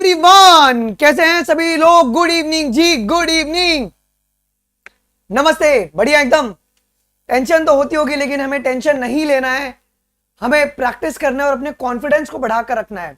Everyone, कैसे हैं सभी लोग? गुड इवनिंग जी, गुड इवनिंग, नमस्ते। बढ़िया एकदम। टेंशन तो होती होगी लेकिन हमें टेंशन नहीं लेना है, हमें प्रैक्टिस करना है और अपने कॉन्फिडेंस को बढ़ाकर रखना है।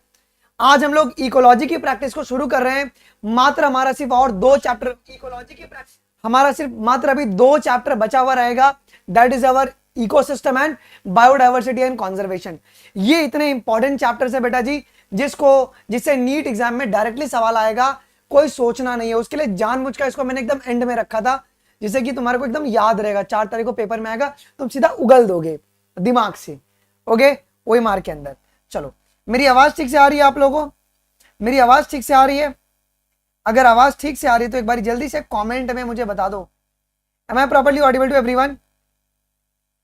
आज हम लोग इकोलॉजी की प्रैक्टिस को शुरू कर रहे हैं। मात्र हमारा सिर्फ और 2 चैप्टर इकोलॉजी की प्रैक्टिस, हमारा सिर्फ मात्र अभी 2 चैप्टर बचा हुआ रहेगा। That is our ecosystem and biodiversity and conservation. ये इतने इंपॉर्टेंट चैप्टर्स है बेटा जी, जिससे नीट एग्जाम में डायरेक्टली सवाल आएगा। कोई सोचना नहीं है, उसके लिए जानबूझ कर इसको मैंने एकदम एंड में रखा था, जिससे कि तुम्हारे को एकदम याद रहेगा। 4 तारीख को पेपर में आएगा, तुम सीधा उगल दोगे दिमाग से। ओके, वही मार्क के अंदर। चलो, मेरी आवाज ठीक से आ रही है आप लोगों को? मेरी आवाज ठीक से आ रही है? अगर आवाज ठीक से आ रही है तो एक बार जल्दी से कमेंट में मुझे बता दो। Am I properly audible to everyone?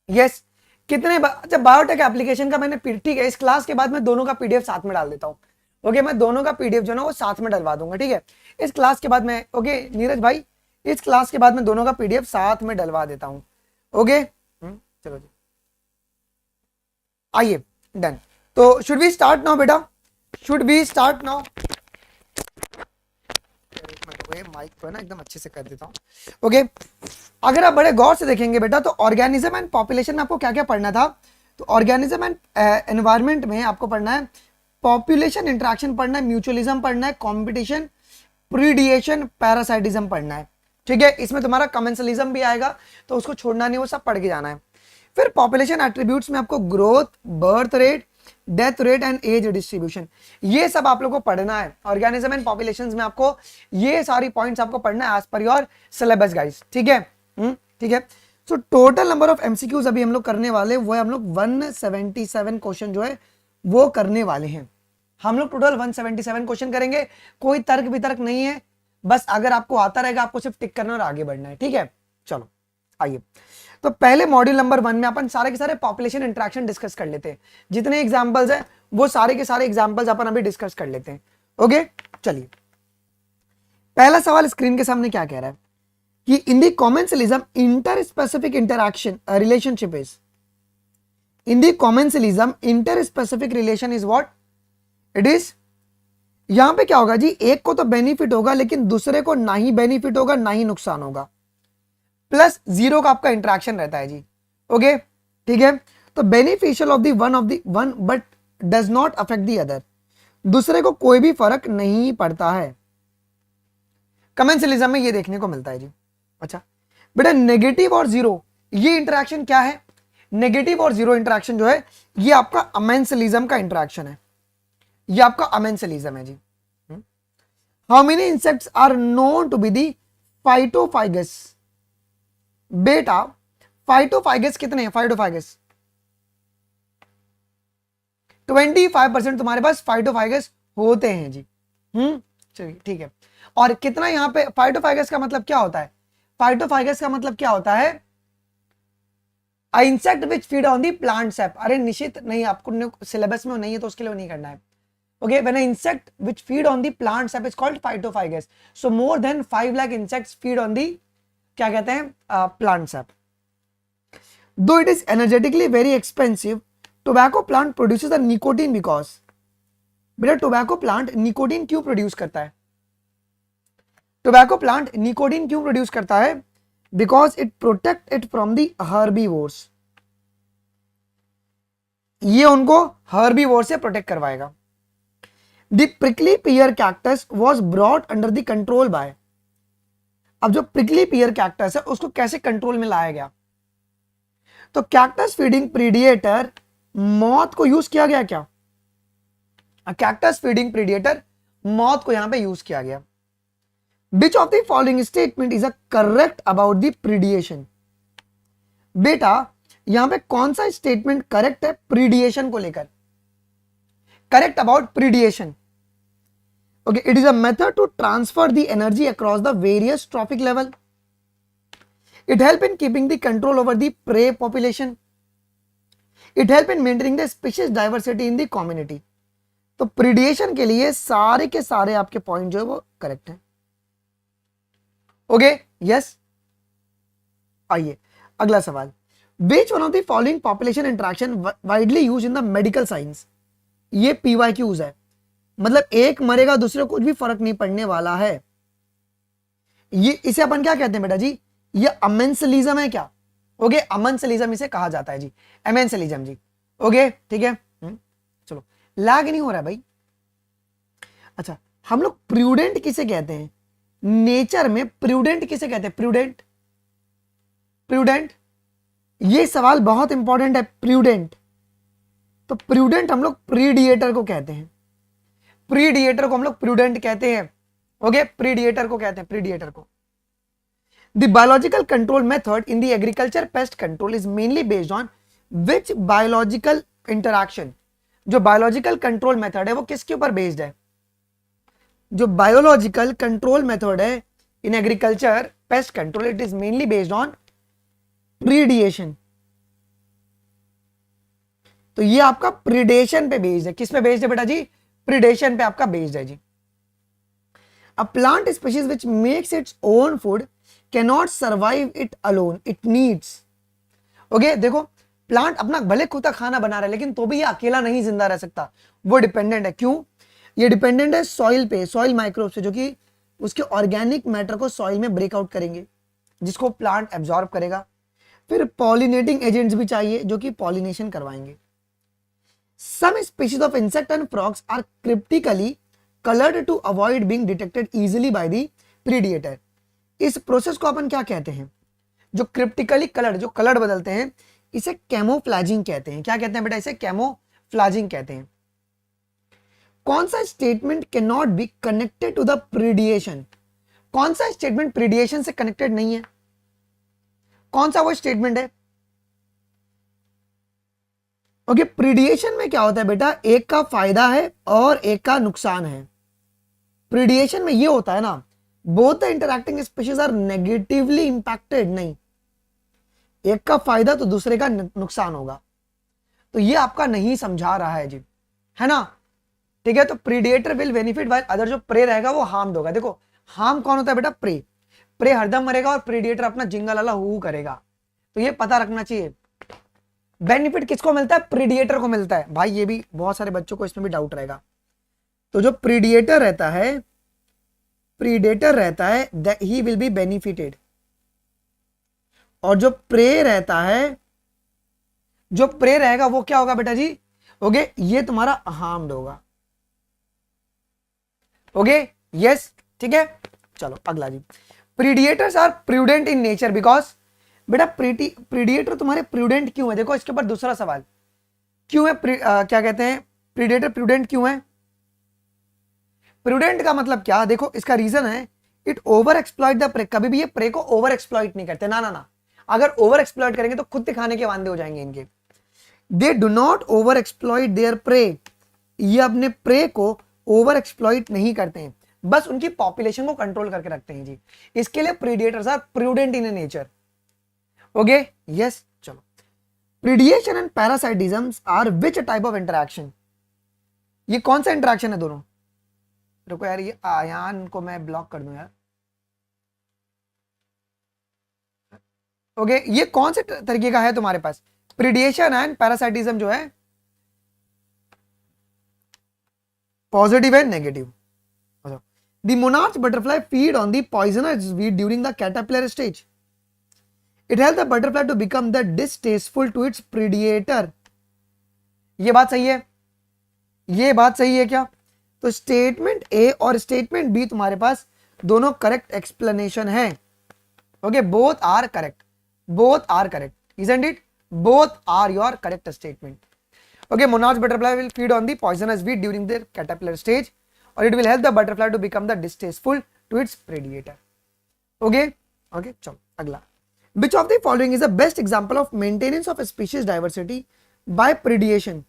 Yes. कितने अच्छा, बायोटेक एप्लीकेशन का मैंने ठीक है, इस क्लास के बाद मैं दोनों का पीडीएफ साथ में डाल देता हूँ। ओके, मैं दोनों का पीडीएफ जो ना वो साथ में डलवा दूंगा, ठीक है? इस क्लास के बाद मैं, ओके नीरज भाई, इस क्लास के बाद मैं दोनों का पीडीएफ साथ में डलवा देता हूँ। ओके, चलो जी, आइए, डन। तो शुड वी स्टार्ट नाउ बेटा? Should we start now? Mic को ना एकदम अच्छे से कर देता हूँ। ओके, अगर आप बड़े गौर से देखेंगे बेटा तो ऑर्गेनिज्म एंड पॉपुलेशन में आपको क्या क्या पढ़ना था। तो ऑर्गेनिज्म एंड एनवायरनमेंट में आपको पढ़ना है पॉपुलेशन इंटरेक्शन पढ़ना है, म्यूचुअलिज्म पढ़ना है, कॉम्पिटिशन, प्रीडिएशन, पैरासाइटिज्म पढ़ना है। ठीक है, इसमें तुम्हारा कमेंसलिज्म भी आएगा, तो उसको छोड़ना नहीं, वो सब पढ़ के जाना है। फिर पॉपुलेशन एट्रीब्यूट्स में आपको growth, birth rate, death rate and age distribution, ये सब आप लोग को पढ़ना है। ऑर्गेनिज्म एंड पॉपुलेशंस में आपको ये सारी पॉइंट्स आपको पढ़ना है as per your syllabus guys. ठीक है, ठीक है। So total number of MCQs अभी हम लोग करने वाले, वो है हम लोग 177 क्वेश्चन जो है वो करने वाले हैं। हम लोग टोटल 177 क्वेश्चन करेंगे। कोई तर्क वितर्क नहीं है, बस अगर आपको आता रहेगा आपको सिर्फ टिक करना और आगे बढ़ना है। ठीक है, चलो आइए। तो पहले मॉड्यूल नंबर 1 में अपन सारे के सारे पॉपुलेशन इंटरेक्शन डिस्कस कर लेते हैं। जितने एग्जांपल्स हैं वो सारे के सारे एग्जांपल्स अपन अभी डिस्कस कर लेते हैं। ओके, चलिए। पहला सवाल स्क्रीन के सामने क्या कह रहा है कि in the commensalism inter specific interaction relationship is, in the commensalism inter specific relation is what? It is, यहां पे क्या होगा जी, एक को तो बेनिफिट होगा लेकिन दूसरे को ना ही बेनिफिट होगा ना ही नुकसान होगा। प्लस 0 का आपका इंटरेक्शन रहता है जी। ओके, ठीक है। तो beneficial of the one but does not affect the other, दूसरे को कोई भी फर्क नहीं पड़ता है। कमेंसलिज्म में ये देखने को मिलता है जी। अच्छा बेटा, नेगेटिव और 0 ये इंटरेक्शन क्या है? नेगेटिव और 0 इंटरेक्शन जो है ये आपका अमेंसलिज्म का इंटरेक्शन है, ये आपका अमेंसलिज्म है जी। How many insects are known to be the phytophagous? बेटा फाइटोफाइगस कितने हैं? फाइटोफाइगस 25% तुम्हारे पास फाइटोफाइगस होते हैं जी। चलिए ठीक है। और कितना यहां पे फाइटोफाइगस का मतलब क्या होता है? फाइटोफाइगस का मतलब क्या होता है? Insect which feed on the plant sap. अरे निश्चित नहीं, आपको सिलेबस में नहीं है तो उसके लिए नहीं करना है। Okay, when an insect which feed on the plant sap is called phytophagous. So more than 5 lakh insects feed on the, क्या कहते हैं, plant sap. Though it is energetically very expensive, tobacco plant produces a nicotine because, बेटा tobacco plant nicotine क्यों produce करता है? Tobacco plant nicotine क्यों produce करता है? Because it protect it from the herbivores. ये उनको herbivore से protect करवाएगा। The prickly pear cactus was brought under the control by, अब जो prickly pear cactus है उसको कैसे कंट्रोल में लाया गया? तो कैक्टस फीडिंग प्रीडिएटर मौत को यूज किया गया क्या? कैक्टस फीडिंग प्रीडिएटर मौत को यहां पे यूज किया गया। Which of the following statement is a correct about the predation? बेटा यहां पे कौन सा स्टेटमेंट करेक्ट है प्रीडिएशन को लेकर? Correct about predation. Okay, it is a method to transfer the energy across the various trophic level. It help in keeping the control over the prey population. It help in maintaining the species diversity in the community. तो predation के लिए सारे के सारे आपके point जो है वो करेक्ट है। Okay, yes. आइए अगला सवाल। Which one of the following population interaction widely used in the medical science? ये PYQs है। मतलब एक मरेगा दूसरे को कुछ भी फर्क नहीं पड़ने वाला है। ये इसे अपन क्या कहते हैं बेटा जी, ये अमेंसलिज्म है क्या? ओके, अमेंसलिज्म इसे कहा जाता है जी, अमेंसलिज्म जी। ओके ठीक है, चलो लैग नहीं हो रहा है भाई। अच्छा, हम लोग प्रूडेंट किसे कहते हैं नेचर में? प्रूडेंट किसे कहते हैं? प्रूडेंट, प्रूडेंट, ये सवाल बहुत इंपॉर्टेंट है। प्रूडेंट, तो प्रूडेंट हम लोग प्रीडिएटर को कहते हैं, प्रीडिएटर को हम लोग प्रूडेंट कहते हैं। ओके, प्रीडिएटर को कहते हैं, प्रीडिएटर को। The biological control method in the agriculture pest control is mainly based on which biological interaction? जो biological control method है वो किसके ऊपर बेस्ड है? जो biological control method है in agriculture pest control, it is mainly based on predation. तो ये आपका प्रीडेशन पे बेस्ड है। किस पे बेस्ड है बेटा जी? प्रीडेशन पे आपका बेस्ड है जी। A plant species which makes its own food cannot survive it alone, it needs. Okay देखो, प्लांट अपना भले खुद का खाना बना रहा है लेकिन तो भी ये अकेला नहीं जिंदा रह सकता, वो डिपेंडेंट है। क्यों? ये डिपेंडेंट है सॉइल पे, सॉइल माइक्रोब से, जो कि उसके ऑर्गेनिक मैटर को सॉइल में ब्रेकआउट करेंगे जिसको प्लांट एब्जॉर्ब करेगा। फिर पॉलिनेटिंग एजेंट्स भी चाहिए जो कि पॉलिनेशन करवाएंगे। Some species of insect and frogs are cryptically colored to avoid being detected easily by the predator. इस प्रोसेस को अपन क्या कहते हैं? जो क्रिप्टिकली कलर्ड, जो कलर बदलते हैं, इसे कैमोफ्लैजिंग कहते हैं। क्या कहते हैं बेटा? इसे कैमोफ्लैजिंग कहते हैं। कौन सा statement can not be connected to the predation? कौन सा स्टेटमेंट प्रीडिएशन से कनेक्टेड नहीं है? कौन सा वो स्टेटमेंट है? ओके, प्रीडिएशन में क्या होता है बेटा? एक का फायदा है और एक का नुकसान है। प्रीडिएशन में ये होता है ना, both the interacting species are negatively impacted, नहीं, एक का फायदा तो दूसरे का नुकसान होगा। तो ये आपका नहीं समझा रहा है जी, है ना? ठीक है, तो predator will benefit while other, जो प्रे रहेगा वो हार्म्ड होगा। देखो हार्म कौन होता है बेटा? प्रे, प्रे हरदम मरेगा और प्रीडिएटर अपना जिंगल अला हु करेगा। तो ये पता रखना चाहिए। बेनिफिट किसको मिलता है? प्रीडिएटर को मिलता है भाई। ये भी बहुत सारे बच्चों को इसमें भी डाउट रहेगा। तो जो प्रीडिएटर रहता है, प्रीडेटर रहता है, ही विल बी बेनिफिटेड, और जो प्रे रहता है, जो प्रे रहेगा वो क्या होगा बेटा जी? ओके, ये तुम्हारा हार्म्ड होगा। ओके यस, ठीक है। चलो अगला जी, predators are prudent in nature because, बेटा प्रीडिएटर तुम्हारे प्रूडेंट क्यों है? देखो इसके ऊपर दूसरा सवाल, क्यों है क्या कहते हैं प्रीडेटर प्रूडेंट क्यों है? प्रूडेंट का मतलब क्या? देखो इसका रीजन है, it over exploit the prey. कभी भी ये प्रे को ओवर एक्सप्लॉइट नहीं करते, ना ना ना। अगर ओवर एक्सप्लॉइट करेंगे तो खुद दिखाने के वांदे हो जाएंगे इनके। दे do not over exploit there pray, ये अपने प्रे को ओवर एक्सप्लॉइट नहीं करते हैं, बस उनकी पॉपुलेशन को कंट्रोल करके रखते हैं जी। इसके लिए predators are prudent in nature. Okay yes, चलो। Predation and parasitism are which type of interaction? ये कौन सा इंटरैक्शन है दोनों? रुको यार, ये आयान को मैं ब्लॉक कर दूं यार। ओके, ये कौन से तरीके का है तुम्हारे पास? प्रीडिएशन एंड पैरासाइटिज्म जो है, positive and negative. The monarch butterfly feed on the poisonous weed during the caterpillar stage. It helps the butterfly to become the distasteful to its predator. ये बात सही है? ये बात सही है क्या? तो स्टेटमेंट ए और स्टेटमेंट बी तुम्हारे पास दोनों करेक्ट एक्सप्लेनेशन है। Okay, both are correct, both are correct, isn't it? Both are your correct statement. Okay, monarch butterfly will feed on the poisonous weed during their caterpillar stage, or it will help the butterfly to become the distasteful to its predator. Okay, okay, चलो अगला। Which of the following is the best example of maintenance of species diversity by predation?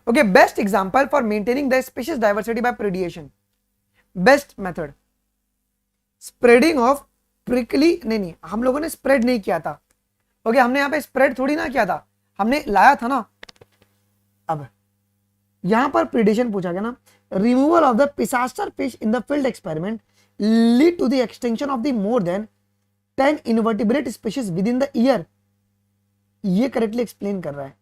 Okay, best example for maintaining the species diversity by predation. Best method, spreading of prickly, नहीं, हम लोगों ने spread नहीं किया था। Okay, हमने यहाँ पे spread थोड़ी ना किया था, हमने लाया था ना। अब यहां पर प्रीडेशन पूछा गया ना, removal of the Pisaster fish in the field experiment lead to the extension of the more than 10 invertebrate species within the year. ये करेक्टली एक्सप्लेन कर रहा है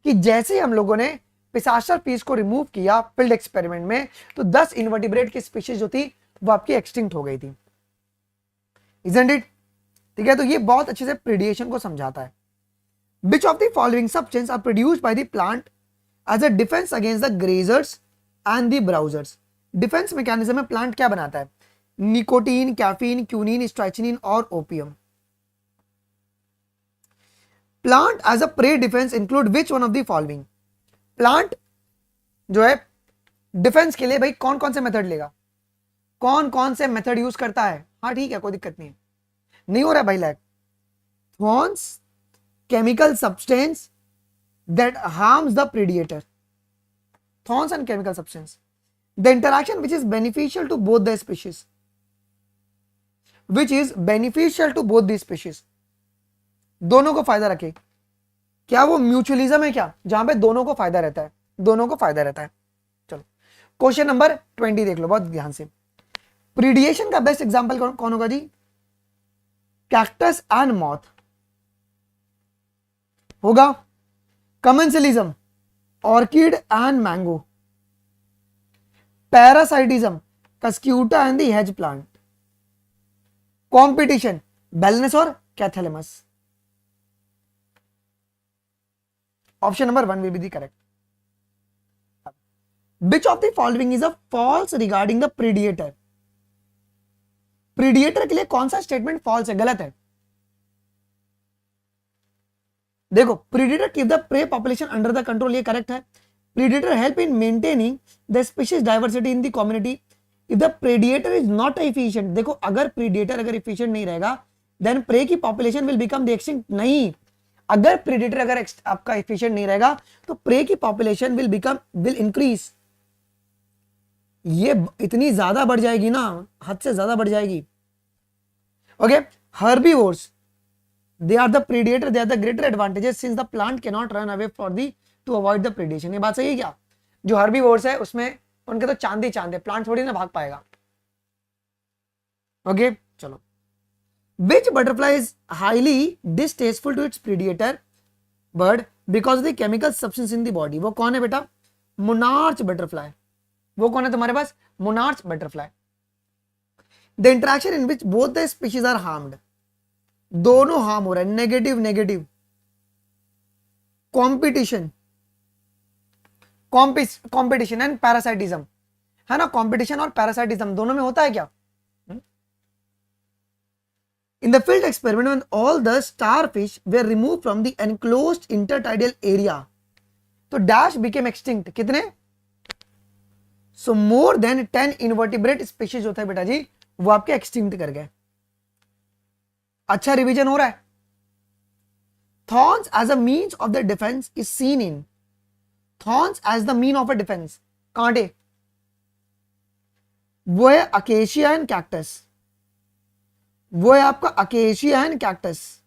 कि जैसे हम लोगों ने पिसासर पीस को रिमूव किया फील्ड एक्सपेरिमेंट में, तो 10 इनवर्टिब्रेट की स्पीशीज जो थी वो आपकी एक्सटिंक्ट हो गई थी, इजंट इट? ठीक है, तो ये बहुत अच्छे से प्रीडिएशन को समझाता है। Which of the following substances are produced by the plant as a defense against the grazers and the browsers? Defence mechanism में प्लांट क्या बनाता है? निकोटीन, कैफीन, क्यूनिन, स्ट्राइचिनिन और opium. Plant as a prey defence include which one of the following? Plant जो है defence के लिए भाई कौन कौन से मेथड लेगा, कौन कौन से मेथड यूज करता है? हाँ ठीक है, कोई दिक्कत नहीं है, नहीं हो रहा है भाई lag. Thorns chemical substance that harms the predator, thorns and chemical substance, the interaction which is beneficial to both the species, which is beneficial to both the species, दोनों को फायदा रखे। क्या वो म्यूचुअलिज्म है क्या, जहां पे दोनों को फायदा रहता है? दोनों को फायदा रहता है। चलो क्वेश्चन नंबर 20 देख लो बहुत ध्यान से। प्रीडिएशन का बेस्ट एग्जांपल कौन होगा जी? कैक्टस एंड मॉथ होगा। Commensalism orchid and mango. Parasitism Cuscuta and the hedge plant. Competition Balanus और कैथलेमस। Option number 1 will be the correct. Which of the following is a false regarding the predator? Predator के लिए कौन सा statement false है, गलत है? देखो, predator keep the prey population under the control, ये करेक्ट है। Predator help in maintaining the species diversity in the community. If the predator is not efficient, देखो अगर प्रीडेटर अगर एफिशिएंट नहीं रहेगा देन प्रे की population will become the extinct. नहीं, अगर प्रीडेटर अगर आपका एफिशिएंट नहीं रहेगा तो प्रे की पॉपुलेशन विल इंक्रीज। ये इतनी ज्यादा बढ़ जाएगी ना, हद से ज्यादा बढ़ जाएगी। Okay, herbivores they are the predator, they are the greater advantages since the plant cannot run away to avoid the predation। ये बात सही है क्या? जो herbivores है उसमें उनके तो चांद है, प्लांट थोड़ी ना भाग पाएगा। ओके चलो, which butterfly is highly distasteful to its predator bird because of the chemical substance in the body? वो कौन है बेटा? Monarch butterfly. वो कौन है तुम्हारे पास? Monarch butterfly. the interaction in which both the species are harmed, दोनों हार्म हो रहा है, negative negative. Competition competition and parasitism है ना, कॉम्पिटिशन और पैरासाइटिज्म दोनों में होता है क्या? In the field experiment when all the starfish were remove from the enclosed intertidal area, तो डैश बिकेम एक्सटिंक्ट। कितने? So more than 10 invertebrate species होता है बेटा जी, वो आपके एक्सटिंक्ट कर गए। अच्छा रिवीजन हो रहा है। Thorns as a means of the defence is seen in, thorns as the mean of a defence, कांटे, वो है अकेशिया एंड कैक्टस, वो है आपका acacia and cactus.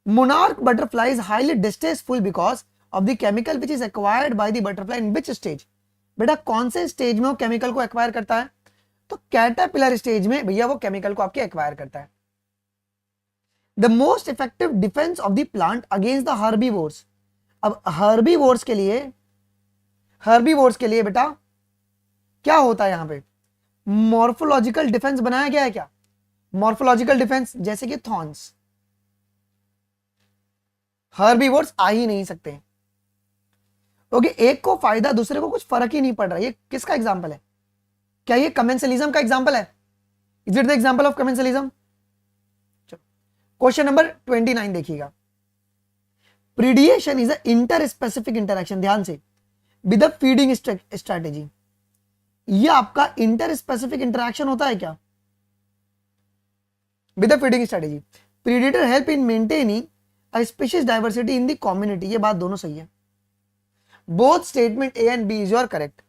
Monarch butterfly is highly distasteful because of the chemical which is acquired by the butterfly in which stage? बेटा कौन से stage में वो केमिकल को एक्वायर करता है? तो कैटरपिलर स्टेज में भैया वो केमिकल को आपके एक्वायर करता है। The most effective defence of the plant against the herbivores. अब हर्बीवोर्स के लिए बेटा क्या होता है यहां पे? मॉर्फोलॉजिकल डिफेंस बनाया गया है क्या? मॉर्फोलॉजिकल डिफेंस जैसे कि थॉर्न्स, हर्बीवोर्स आ ही नहीं सकते। ओके, एक को फायदा दूसरे को कुछ फर्क ही नहीं पड़ रहा। ये किसका एग्जांपल है? क्या ये कमेंसलिज्म का एग्जांपल है? Is it the example of commensalism? चलो क्वेश्चन नंबर 29 देखिएगा। Predation is a interspecific interaction, ध्यान से, विद द फीडिंग स्ट्रेटेजी। ये आपका इंटर स्पेसिफिक इंटरेक्शन होता है क्या? With the feeding strategy. Predator help in maintaining a species diversity in the community. ये बात दोनों सही है। Both statement A and B is your correct.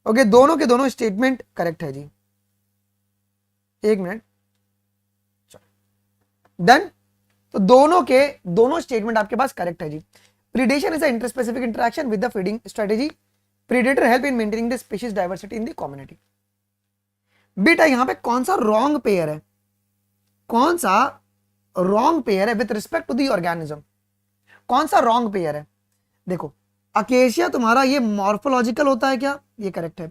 Okay, दोनों के दोनों स्टेटमेंट करेक्ट है जी। एक मिनट, डन। तो दोनों स्टेटमेंट आपके पास करेक्ट है जी। Predation is a interspecific interaction with the feeding strategy. Predator help in maintaining the species diversity in the community. बेटा यहां पे कौन सा रॉन्ग पेयर है? कौन सा रॉन्ग पेयर है with respect to the organism? कौन सा रॉन्ग पेयर है? देखो, अकेशिया तुम्हारा ये मॉर्फोलॉजिकल होता है क्या, ये करेक्ट है।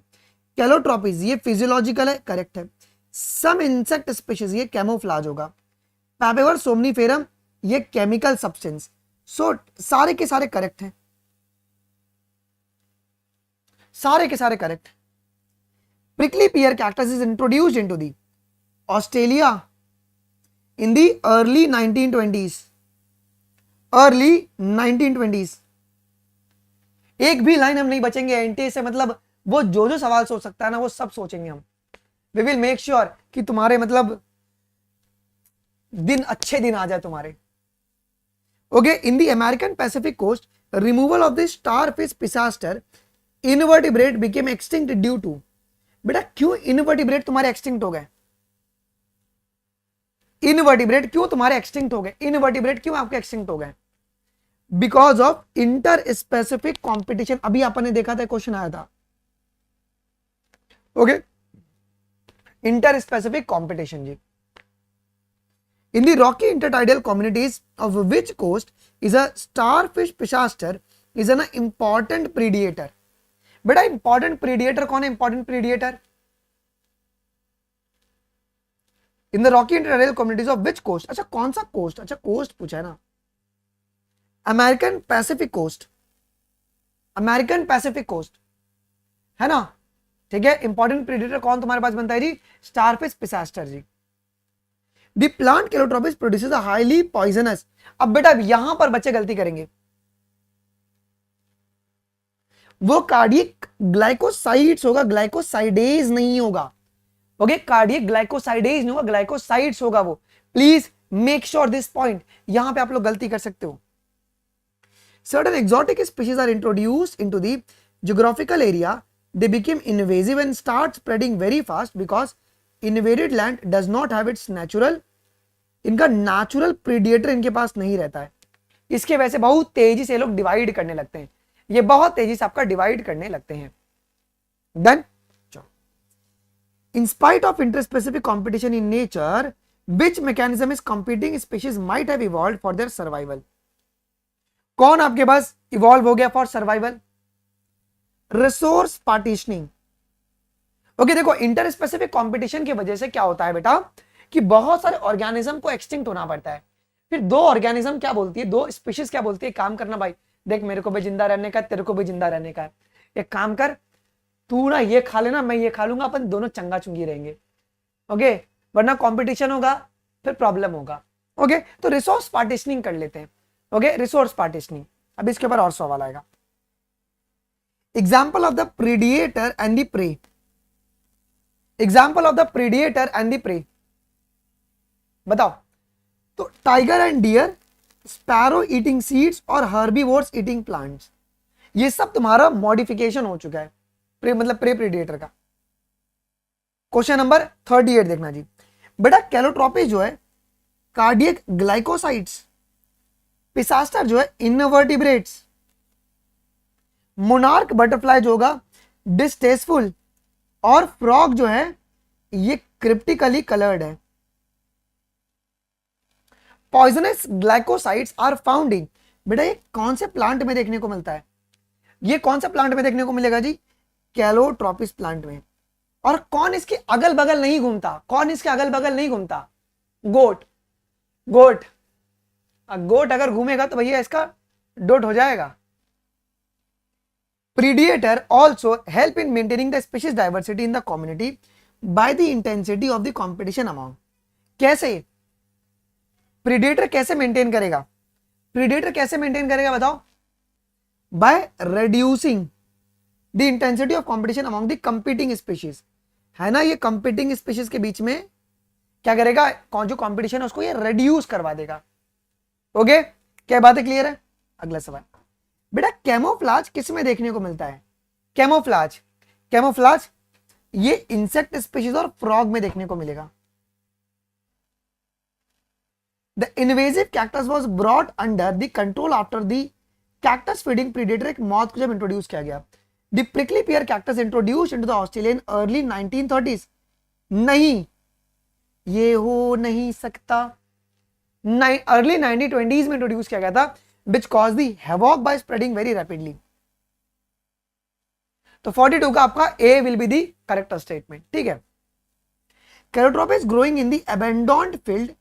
कैलोट्रॉपिस ये फिजियोलॉजिकल है, करेक्ट है। सम इंसेक्ट स्पीशीज ये कैमोफ्लाज होगा। पैपेवर सोमनीफेरम ये केमिकल सब्सटेंस। सो सारे के सारे करेक्ट हैं, सारे के सारे correct. prickly pear cactus is introduced into the Australia in the early 1920s, early 1920s। एक भी लाइन हम नहीं बचेंगे एंटी से, मतलब वो जो जो सवाल सोच सकता है ना वो सब सोचेंगे हम। वी विल मेक श्योर कि तुम्हारे मतलब दिन अच्छे दिन आ जाए तुम्हारे। Okay, in the American Pacific coast removal of the starfish Pisaster invertebrate became extinct due to. बेटा क्यों इनवर्टिब्रेट तुम्हारे एक्सटिंक्ट हो गए? इनवर्टिब्रेट क्यों तुम्हारे एक्सटिंक्ट हो गए? इनवर्टिब्रेट क्यों आपके एक्सटिंक्ट हो गए? Because of interspecific competition. अभी आपने देखा था, क्वेश्चन आया था। ओके, इंटर स्पेसिफिक कॉम्पिटिशन जी। In the rocky intertidal communities of which coast is a starfish pisaster is an important predator। बेटा इंपॉर्टेंट प्रीडिएटर कौन है? Important predator in the rocky intertidal communities of which coast. अच्छा कौन सा coast? अच्छा coast पूछा है ना, American Pacific coast, American Pacific coast है ना, ठीक है। इंपॉर्टेंट प्रीडेटर कौन तुम्हारे पास बनता है जी? स्टारफिश पिसास्टर जी। The plant Calotropis produces a highly poisonous. अब बेटा यहां पर बच्चे गलती करेंगे, वो कार्डियक ग्लाइकोसाइड्स होगा, ग्लाइकोसाइडेज नहीं होगा। ओके, कार्डियक ग्लाइकोसाइडेज नहीं होगा, ग्लाइकोसाइड्स होगा वो। Please make sure this point, यहां पे आप लोग गलती कर सकते हो। Certain exotic species are introduced into the geographical area. They became invasive and start spreading very fast because invaded land does not have its natural, इनका नेचुरल प्रीडिएटर इनके पास नहीं रहता है। इसके वजह से बहुत तेजी से लोग डिवाइड करने लगते हैं, ये बहुत तेजी से आपका डिवाइड करने लगते हैं। Then in spite of interspecific competition in nature, which mechanism is competing species might have evolved for their survival। कौन आपके पास इवॉल्व हो गया for survival? Resource partitioning. Okay देखो, इंटर स्पेसिफिक कॉम्पिटिशन की वजह से क्या होता है बेटा कि बहुत सारे ऑर्गेनिज्म को एक्सटिंक्ट होना पड़ता है। फिर दो ऑर्गेनिज्म क्या बोलती है, दो स्पीशीज क्या बोलती है, काम करना भाई, देख मेरे को भी जिंदा रहने का, तेरे को भी जिंदा रहने का है, एक काम कर, तू ना ये खा लेना, मैं ये खा लूंगा, अपन दोनों चंगा चुंगी रहेंगे। ओके, वरना कॉम्पिटिशन होगा, फिर प्रॉब्लम होगा। ओके, तो रिसोर्स पार्टीशनिंग कर लेते हैं। Okay, resource partitioning. अब इसके ऊपर और सवाल आएगा। Example of the predator and the prey. Example of the predator and the prey बताओ। तो tiger and deer, sparrow eating seeds और हर्बीवोर्स ईटिंग प्लांट्स, ये सब तुम्हारा मॉडिफिकेशन हो चुका है प्रे मतलब प्रे प्रीडिएटर का। क्वेश्चन नंबर 38 देखना जी। बेटा कैलोट्रोपिस जो है कार्डियक ग्लाइकोसाइड्स, पिसास्टर जो है इनवर्टिब्रेट्स, मोनार्क बटरफ्लाई जो होगा डिस्टेस्टफुल, और फ्रॉग जो है ये क्रिप्टिकली कलर्ड है। Poisonous glycosides are found in, बेटा ये कौन से प्लांट में देखने को मिलता है? ये कौन से प्लांट में देखने को मिलेगा जी? कैलोट्रोपिस प्लांट में। और कौन इसके अगल बगल नहीं घूमता? कौन इसके अगल बगल नहीं घूमता? गोट। गोट, गोट अगर घूमेगा तो भैया इसका डोट हो जाएगा। Predator also help in maintaining the species diversity in the community by the intensity of the competition among। कैसे Predator कैसे मेंटेन करेगा? Predator कैसे मेंटेन करेगा बताओ? By reducing the intensity of competition among the competing species। है ना, ये competing species के बीच में क्या करेगा? कौन जो कंपटीशन है उसको ये reduce करवा देगा। ओके, क्या बातें क्लियर है? अगला सवाल बेटा, कैमोफ्लाज किस में देखने को मिलता है? कैमोफ्लाज, कैमोफ्लाज ये इंसेक्ट स्पीशीज और फ्रॉग में देखने को मिलेगा। The invasive cactus was brought under the control after the cactus feeding predator, एक मौत को जब इंट्रोड्यूस किया गया। The prickly peer cactus introduced into the Australian early 1930s। नहीं, ये हो नहीं सकता। अर्ली 1920s में इंट्रोड्यूस किया गया था, which caused the havoc by spreading very rapidly। तो 42 का आपका A will be the correct statement, ठीक है। Calotropis growing in the abandoned field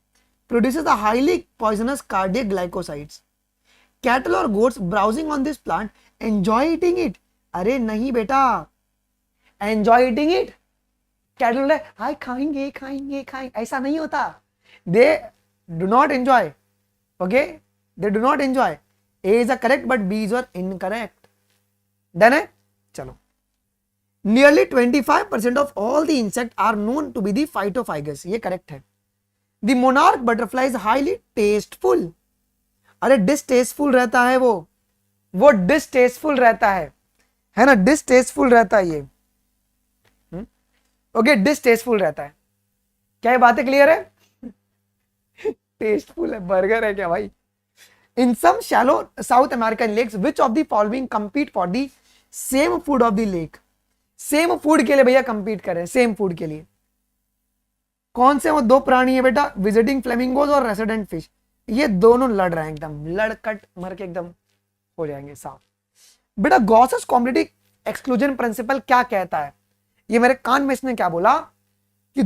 produces the highly poisonous cardiac glycosides. Cattle और goats browsing on this plant enjoy eating it. अरे नहीं बेटा, enjoy eating it, cattle बोले हाय खाएंगे खाएंगे खाएंगे, ऐसा नहीं होता। They do not enjoy, okay, they do not enjoy. A is a correct but B is incorrect. Done है, चलो। Nearly 25% of all the insects are known to be the phytophagous, ये करेक्ट है। The monarch butterfly is highly tasteful। अरे distasteful रहता है वो distasteful रहता है ना, डिस्टेस्टफुल रहता है ये, ओके, डिस्टेस्टफुल रहता है। क्या ये बातें क्लियर है? टेस्टफुल है, बर्गर है क्या भाई? In some shallow South American lakes, which of the following compete for the same food of the lake? Same food के लिए भैया कंपीट कर रहे हैं, सेम फूड के लिए। कौन से वो दो प्राणी है बेटा? विजिटिंग फ्लेमिंगोज और रेसिडेंट फिश। ये दोनों लड़ रहे हैं, एकदम लड़कट मर के एकदम हो जाएंगे साफ। बेटा गॉसेस कॉम्पिटिटिव एक्सक्लूजन प्रिंसिपल क्या कहता है? ये मेरे कान में इसने क्या बोला कि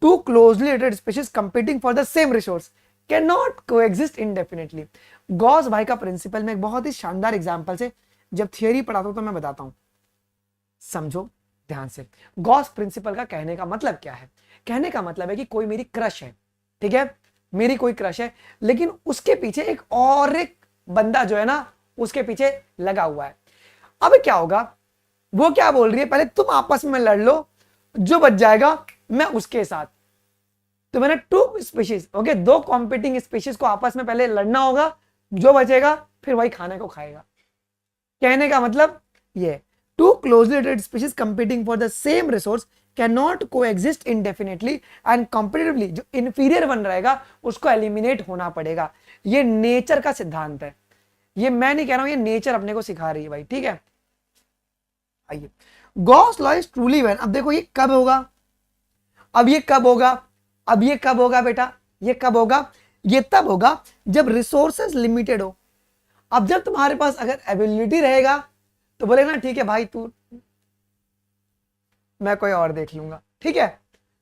two closely related species competing for the same resource can not coexist indefinitely. Gause भाई का प्रिंसिपल में एक बहुत ही शानदार एग्जांपल से जब थियरी पढ़ाता हूं तो मैं बताता हूं, समझो ध्यान से। गॉस प्रिंसिपल का कहने का मतलब क्या है? कहने का मतलब है कि कोई मेरी क्रश है, ठीक है, मेरी कोई क्रश है, लेकिन उसके पीछे एक और एक बंदा जो है ना उसके पीछे लगा हुआ है। अब क्या होगा? वो क्या बोल रही है, पहले तुम आपस में लड़ लो, जो बच जाएगा मैं उसके साथ। तो मैंने टू स्पीशीज, ओके, दो कॉम्पिटिंग स्पीशीज को आपस में पहले लड़ना होगा, जो बचेगा फिर वही खाने को खाएगा। कहने का मतलब ये, two closely related species competing for the same resource cannot coexist indefinitely and competitively जो inferior बन रहेगा उसको eliminate होना पड़ेगा। ये नेचर का सिद्धांत है, ये मैं नहीं कह रहा हूं, ये नेचर अपने को सिखा रही है भाई, ठीक है। आइए, Gauss law is truly when, अब देखो ये कब होगा, अब ये कब होगा, अब ये कब होगा बेटा, ये कब होगा? ये तब होगा जब रिसोर्सेज लिमिटेड हो। अब जब तुम्हारे पास अगर एबिलिटी रहेगा तो बोले ना ठीक है भाई तू, मैं कोई और देख लूंगा, ठीक है।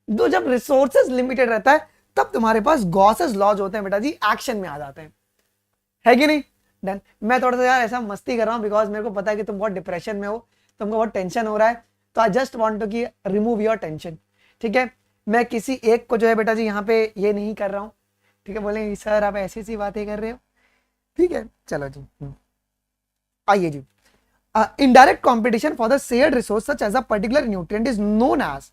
तो जब रिसोर्सेज लिमिटेड रहता है तब तुम्हारे पास गॉसेस लॉज होते हैं बेटा जी, एक्शन में आ जाते हैं, है कि नहीं? डन। मैं थोड़ा सा यार ऐसा मस्ती कर रहा हूं बिकॉज मेरे को पता है कि तुम बहुत डिप्रेशन में हो, तुमको बहुत टेंशन हो रहा है, तो आई जस्ट वांट टू की रिमूव योर टेंशन, ठीक है। मैं किसी एक को जो है बेटा जी यहाँ पे ये नहीं कर रहा हूँ, ठीक है, बोले सर आप ऐसी सी बातें कर रहे हो, ठीक है, चलो जी। आइए जी, indirect competition for the shared resource such as a particular nutrient is known as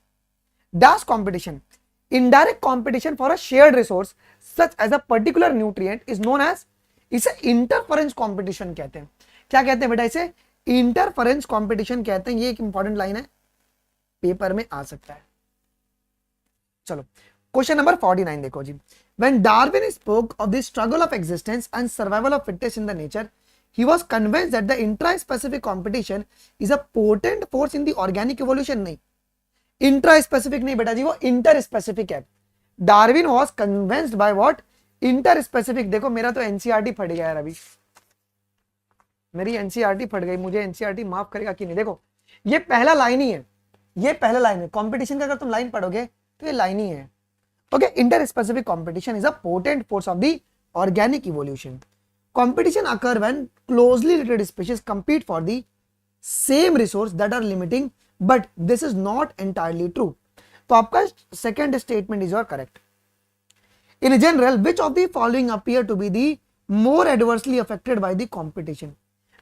dash competition। indirect competition for a shared resource such as a particular nutrient is known as, इसे interference competition कहते हैं। क्या कहते हैं बेटा? इसे interference competition कहते हैं। ये एक इंपॉर्टेंट लाइन है, पेपर में आ सकता है। चलो क्वेश्चन नंबर 49 देखो जी। When Darwin spoke of the struggle of existence and survival of fittest in the nature, he was convinced that the intra-specific competition is a potent force in the organic evolution। नहीं, intra-specific नहीं बेटा जी, वो inter-specific है। Darwin was convinced by what? Inter-specific। देखो मेरा तो NCERT फट गया यार, अभी मेरी एनसीईआरटी फट गई, मुझे एनसीईआरटी माफ करेगा कि नहीं। देखो ये पहला लाइन ही है, ये पहला लाइन है कंपटीशन का, अगर तुम लाइन पढ़ोगे तो ये लाइन ही है, okay. Inter-specific competition is a potent force of the organic evolution. Competition occur when closely related species compete for the same resource that are limiting, but this is not entirely true। तो आपका second statement is your correct। In general, which of the following appear to be the more adversely affected by the competition?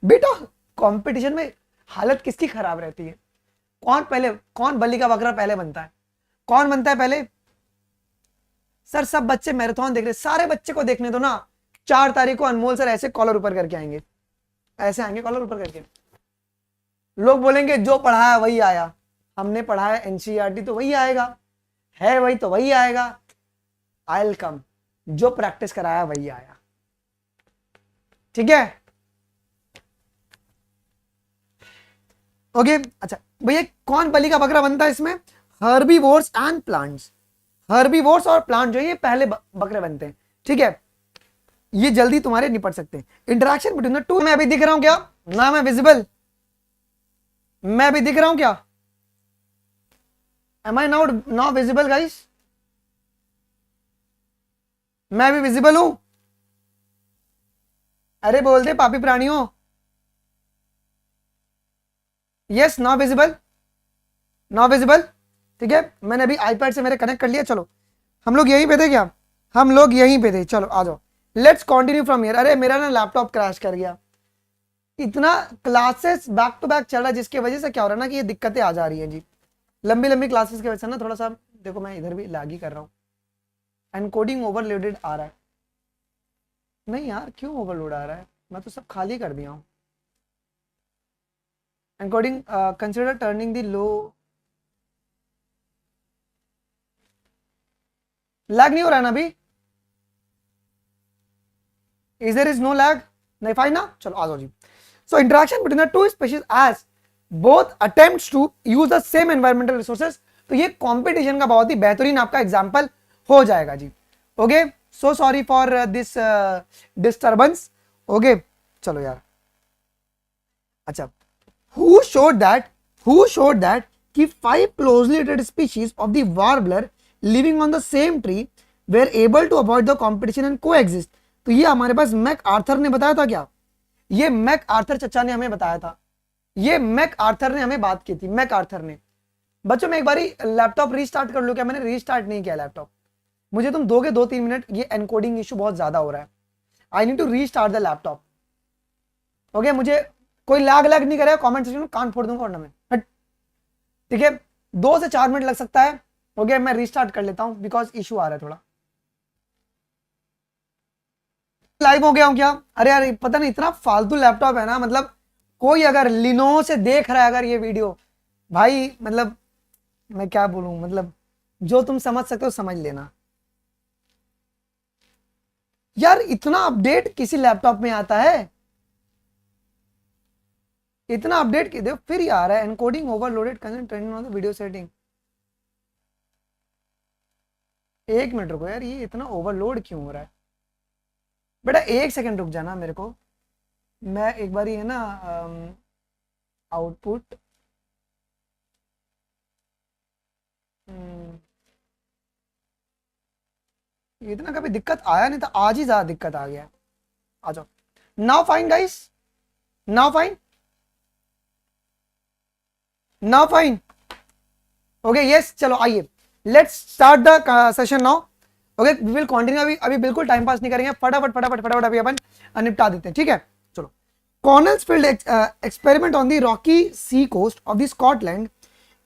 बेटा competition में हालत किसकी खराब रहती है? कौन बलि का बकरा पहले बनता है? कौन बनता है पहले? सर सब बच्चे मैराथन देख रहे, सारे बच्चे को देखने दो ना। 4 तारीख को अनमोल सर ऐसे कॉलर ऊपर करके आएंगे, ऐसे आएंगे कॉलर ऊपर करके, लोग बोलेंगे जो पढ़ाया वही आया, हमने पढ़ाया एनसीईआरटी तो वही आएगा, है वही तो वही आएगा, आई विल कम, जो प्रैक्टिस कराया वही आया, ठीक है, ओके। अच्छा भैया कौन बलि का बकरा बनता है इसमें? Herbivores and plants. हर्बीवोर्स और प्लांट जो है ये पहले बकरे बनते हैं, ठीक है, ये जल्दी तुम्हारे निपट सकते हैं। इंटरेक्शन बिटवीन द टू में अभी दिख रहा हूं क्या? ना मैं विजिबल, मैं भी दिख रहा हूं क्या? Am I now visible guys? मैं भी विजिबल हूं? अरे बोल दे पापी प्राणियों। Yes, now visible, now visible. ठीक है, मैंने अभी आईपैड से मेरे कनेक्ट कर लिया। चलो हम लोग यहीं पे थे क्या? हम लोग यहीं पे थे, चलो आ जाओ, लेट्स कंटिन्यू फ्रॉम हियर। अरे मेरा ना लैपटॉप क्रैश कर गया, इतना क्लासेस बैक टू बैक चल रहा है जिसकी वजह से क्या हो रहा है ना कि ये दिक्कतें आ जा रही हैं जी, लंबी लंबी क्लासेस की वजह से ना थोड़ा सा। देखो मैं इधर भी लैग ही कर रहा हूँ, एनकोडिंग ओवरलोडेड आ रहा है। नहीं यार क्यों ओवरलोड आ रहा है, मैं तो सब खाली कर दिया हूँ। Encoding consider turning the low. Lag नहीं हो रहा है ना अभी? Is there is no lag? नहीं फाइन ना, चलो आ जाओ जी। So interaction between the two species as both attempts to use the same environmental resources, तो ये कंपटीशन का बहुत ही बेहतरीन आपका एग्जांपल हो जाएगा जी। Okay, so sorry for this disturbance. Okay चलो यार, अच्छा, who showed that कि 5 closely related species of the warbler living on the same tree were able to avoid the competition and coexist। तो ये हमारे पास मैक आर्थर ने बताया था क्या? ये मैक आर्थर चचा ने हमें बताया था, ये मैक आर्थर ने हमें बात की थी, मैक आर्थर ने। बच्चों मैं एक बारी लैपटॉप रीस्टार्ट कर लूं क्या? मैंने रीस्टार्ट नहीं किया लैपटॉप, मुझे तुम दोगे 2-3 मिनट, ये एनकोडिंग इशू बहुत ज्यादा हो रहा है। I need to restart the laptop. Okay, मुझे कोई लैग नहीं करेगा कमेंट सेक्शन में कान फोड़ दूंगा वरना मैं, हट। ठीक है, 2 से 4 मिनट लग सकता है। ओके मैं रीस्टार्ट कर लेता हूं बिकॉज इशू आ रहा है थोड़ा। लाइव हो गया हूं क्या? अरे यार पता नहीं इतना फालतू लैपटॉप है ना, मतलब कोई अगर लिनो से देख रहा है अगर ये वीडियो, भाई मतलब मैं क्या बोलूं, मतलब जो तुम समझ सकते हो समझ लेना। यार इतना अपडेट किसी लैपटॉप में आता है? इतना अपडेट की दो फिर ही आ रहा है encoding overloaded content training on the video setting. एक मिनट रुको यार, ये इतना ओवरलोड क्यों हो रहा है? बेटा 1 सेकंड रुक जाना मेरे को, मैं एक बार है ना आउटपुट इतना कभी दिक्कत आया नहीं था, आज ही ज्यादा दिक्कत आ गया। आ जाओ, now fine guys, now fine, now fine. Okay yes, चलो आइए let's start the session now. Okay we will continue, अभी अभी बिल्कुल टाइम पास नहीं करेंगे, फटाफट फटाफट फटाफट अभी अपन निपटा देते हैं, ठीक है। चलो, Cornell's field experiment on the rocky sea coast of the Scotland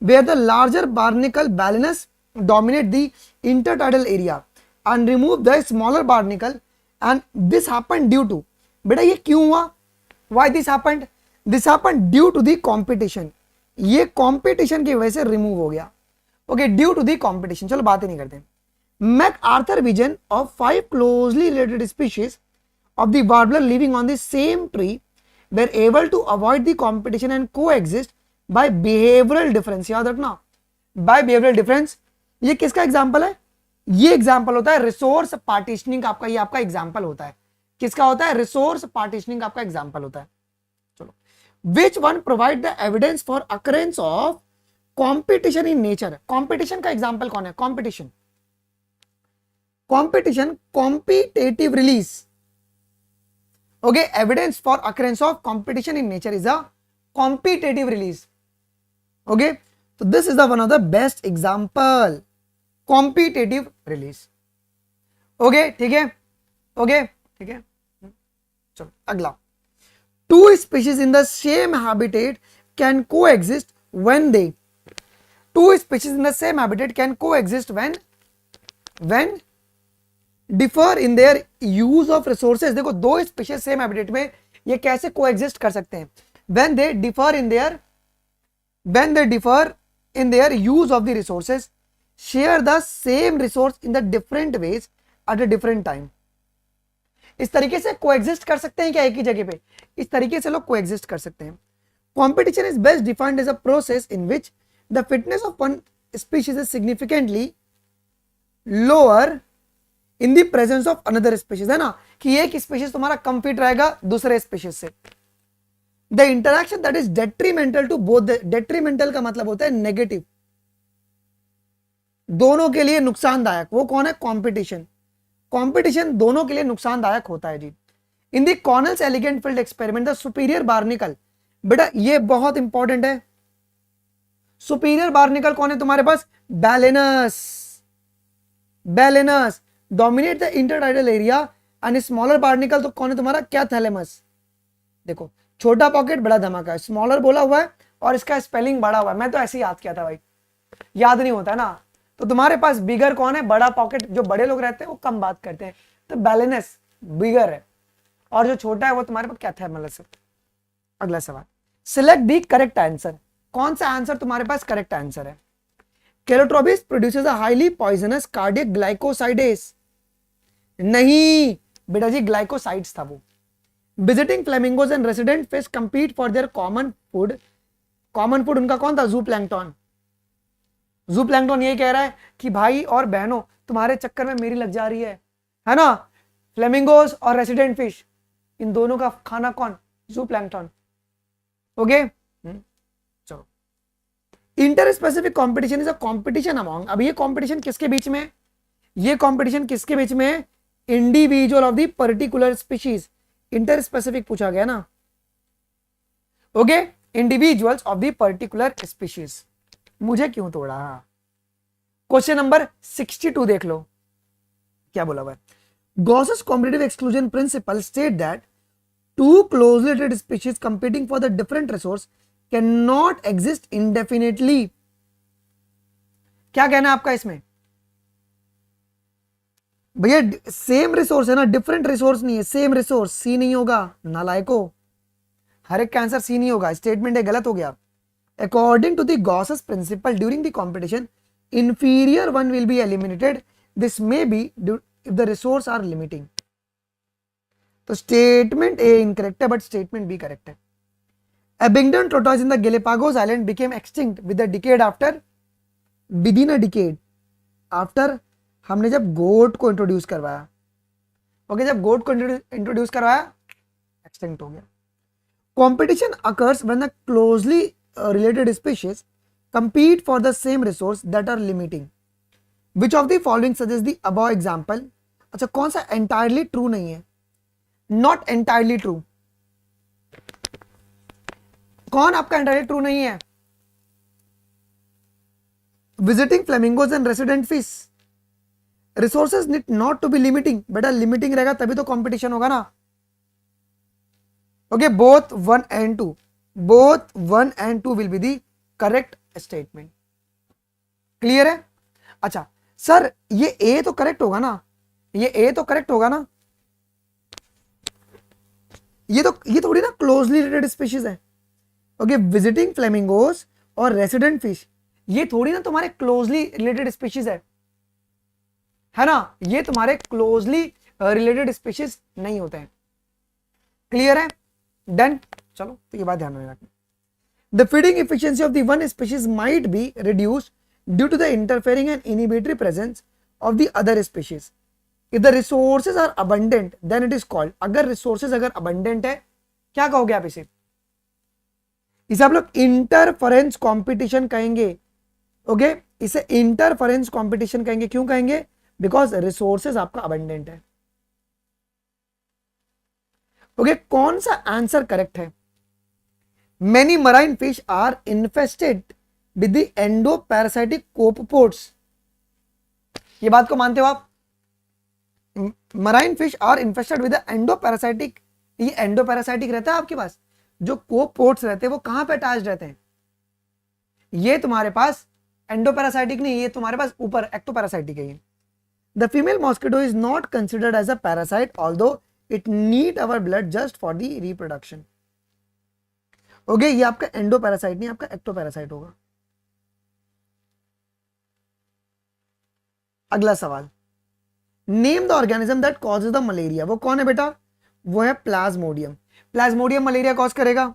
where the larger barnacle balanus dominate the intertidal area and remove the smaller barnacle, and this happened due to, बेटा ये क्यों हुआ? why this happened due to the competition, ये competition की वजह से remove हो गया। Okay due to the competition, चलो बातें नहीं करते। MacArthur vision of 5 closely related species of the warbler living on the same tree were able to avoid the competition and coexist by behavioral difference। याद रखना, by behavioral difference। ये किसका example है? ये एग्जांपल होता है resource partitioning, आपका ये आपका एग्जांपल होता है। किसका होता है? रिसोर्स पार्टीशनिंग आपका एग्जांपल होता है। चलो, which one provide the evidence for occurrence of competition in nature? Competition का एग्जांपल कौन है? Competition, competition, competitive release. Okay, evidence for occurrence of competition in nature is a competitive release। Okay, so this is the one of the best example, competitive release। Okay, ठीक है, okay, ठीक है। चलो अगला, two species in the same habitat can coexist when they, two species in the same habitat can coexist when differ in their use of resources. देखो दो species same habitat में ये कैसे कोएग्जिस्ट कर सकते हैं? When they differ in their use of the resources, share the same resource in the different ways at a different time. इस तरीके से कोएग्जिस्ट कर सकते हैं क्या एक ही जगह पे? इस तरीके से लोग कोएग्जिस्ट कर सकते हैं। Competition is best defined as a process in which the fitness of one species is significantly lower in the presence of another species, है ना, कि एक स्पीशीज तुम्हारा कम फिट रहेगा दूसरे स्पीशीज से। The interaction that is detrimental to both, detrimental का मतलब होता है नेगेटिव, दोनों के लिए नुकसानदायक, वो कौन है? कंपटीशन। कंपटीशन दोनों के लिए नुकसानदायक होता है जी। In the Cornell's elegant field experiment the superior barnacle, बेटा ये बहुत इंपॉर्टेंट है, सुपीरियर बार्निकल कौन है तुम्हारे पास? Balanus. Balanus dominate the intertidal area and smaller barnacle तो कौन है तुम्हारा? कैथैलेमस। देखो छोटा पॉकेट बड़ा धमाका, स्मॉलर बोला हुआ है और इसका स्पेलिंग बड़ा हुआ है, मैं तो ऐसे ही याद किया था भाई, याद नहीं होता ना। तो तुम्हारे पास बिगर कौन है? बड़ा पॉकेट, जो बड़े लोग रहते हैं वो कम बात करते हैं, तो बैलेनस बिगर है, और जो छोटा है वो तुम्हारे पास कैथैलेमस है। अगला सवाल, सिलेक्ट दी करेक्ट आंसर, कौन सा आंसर तुम्हारे पास करेक्ट आंसर है? Calotropis produces a highly poisonous cardiac glycosides, नहीं बेटा जी ग्लाइकोसाइड्स था वो। Visiting flamingos and resident fish compete for their common food, common food उनका कौन था? जू प्लैंक्टन। जू प्लैंक्टन ये कह रहा है कि भाई और बहनों तुम्हारे चक्कर में मेरी लग जा रही है ना? फ्लेमिंगोज और रेसिडेंट फिश, इन दोनों का खाना कौन? जू प्लैंक्टन। ओके चलो, inter specific competition is a competition among, अब ये कॉम्पिटिशन किसके बीच में? ये कॉम्पिटिशन किसके बीच में? Individual of the particular species, inter specific पूछा गया ना। Okay, individuals of the particular species. मुझे क्यों तोड़ा? क्वेश्चन नंबर 62 देख लो क्या बोला हुआ है। Gauss's competitive exclusion principle state that two closely related species competing for the different resource cannot exist indefinitely। क्या कहना है आपका इसमें? भैया सेम रिसोर्स है ना, डिफरेंट रिसोर्स नहीं है, सेम रिसोर्स। सी नहीं होगा नालायको, हर एक का आंसर सी नहीं होगा, स्टेटमेंट है गलत हो गया। According to the Gause's principle during the competition inferior one will be eliminated, this may be if the resource are limiting। तो स्टेटमेंट ए इनकरेक्ट है बट स्टेटमेंट बी करेक्ट है। Abingdon tortoise in the Galapagos Island became extinct with a decade after, within a decade after हमने जब गोट को introduce करवाया। Okay, जब गोट को introduce करवाया एक्सटिंक्ट हो गया। Competition occurs when the closely related species compete for the same resource that are limiting। Which of the following suggests the above example? अच्छा कौन सा entirely true नहीं है? Not entirely true, कौन आपका entirely true नहीं है? Visiting flamingos and resident fish, resources need not to be limiting। बेटा लिमिटिंग रहेगा तभी तो कंपटीशन होगा ना। Okay, both 1 and 2, both 1 and 2 will be the correct statement। Clear है? अच्छा सर ये ए तो करेक्ट होगा ना, ये ए तो करेक्ट होगा ना, ये थोड़ी ना क्लोजली रिलेटेड स्पीशीज है। ओके, विजिटिंग फ्लेमिंगोस और रेसिडेंट फिश ये थोड़ी ना तुम्हारे क्लोजली रिलेटेड स्पीशीज है ना, ये तुम्हारे क्लोजली रिलेटेड स्पीशीज नहीं होते हैं। क्लियर है? डन। चलो तो ये बात ध्यान में रखना। The feeding efficiency of the one species might be reduced due to the interfering and inhibitory presence of the other species। If the resources are abundant, then it is called, अगर resources अगर abundant है क्या कहोगे आप इसे? इसे आप लोग इंटरफेरेंस कंपटीशन कहेंगे। ओके, इसे इंटरफेरेंस कंपटीशन कहेंगे। क्यों कहेंगे? बिकॉज रिसोर्सेज आपका abundant है। ओके, कौन सा आंसर करेक्ट है? Many marine fish are infested with the endoparasitic copepods। ये बात को मानते हो आप? Marine fish are infested with the endoparasitic, ये एंडोपैरासाइटिक रहता है आपके पास, जो कोपोड्स रहते हैं वो कहां पे अटैच रहते हैं? ये तुम्हारे पास एंडोपैरासाइटिक नहीं, ये तुम्हारे पास ऊपर एक्टोपैरासाइटिक है। The female mosquito is not considered as a parasite although it need our blood just for the reproduction। Okay, ये आपका एंडोपैरासाइट नहीं, आपका एक्टोपैरासाइट होगा। अगला सवाल, name the organism that causes the malaria. वो कौन है बेटा? वो है प्लाज्मोडियम। प्लाज्मोडियम मलेरिया कॉज करेगा।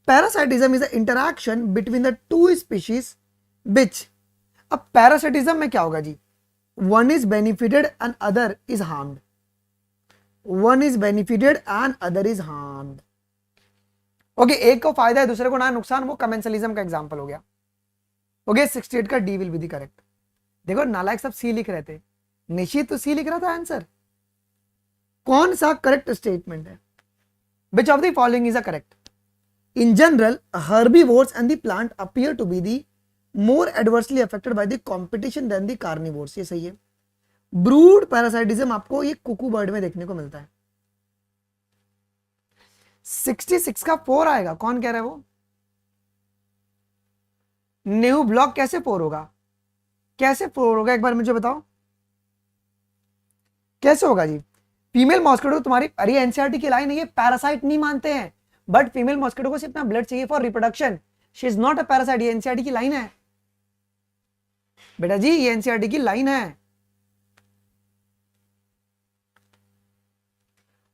Parasitism is the interaction between the two species which, अब पैरासाइटिज्म में क्या होगा जी? One is benefited and other is harmed, one is benefited and other is harmed. Okay, एक को फायदा है दूसरे को ना नुकसान, वो कमेंसलिज्म का एग्जांपल हो गया। ओके 68 का D will be the correct. देखो नालायक सब सी लिख रहे थे, निशित तो सी लिख रहा था आंसर। कौन सा करेक्ट स्टेटमेंट है? विच of the following is a correct? In general, herbivores and the plant appear to be the more adversely affected by the competition than the carnivores. ये सही है। ब्रूड पैरासाइटिज्म आपको ये कुकू बर्ड में देखने को मिलता है। 66 का 4 आएगा, कौन कह रहा है वो? न्यू ब्लॉक कैसे 4 होगा? कैसे 4 होगा एक बार मुझे बताओ, कैसे होगा जी? फीमेल मॉस्किटो तुम्हारी, अरे एनसीईआरटी की लाइन है ये, पैरासाइट नहीं मानते हैं, बट फीमेल मॉस्किटो को सिर्फ ना ब्लड चाहिए for reproduction, she is not a parasite. ये एनसीईआरटी की लाइन है बेटा जी, ये एनसीईआरटी की लाइन है।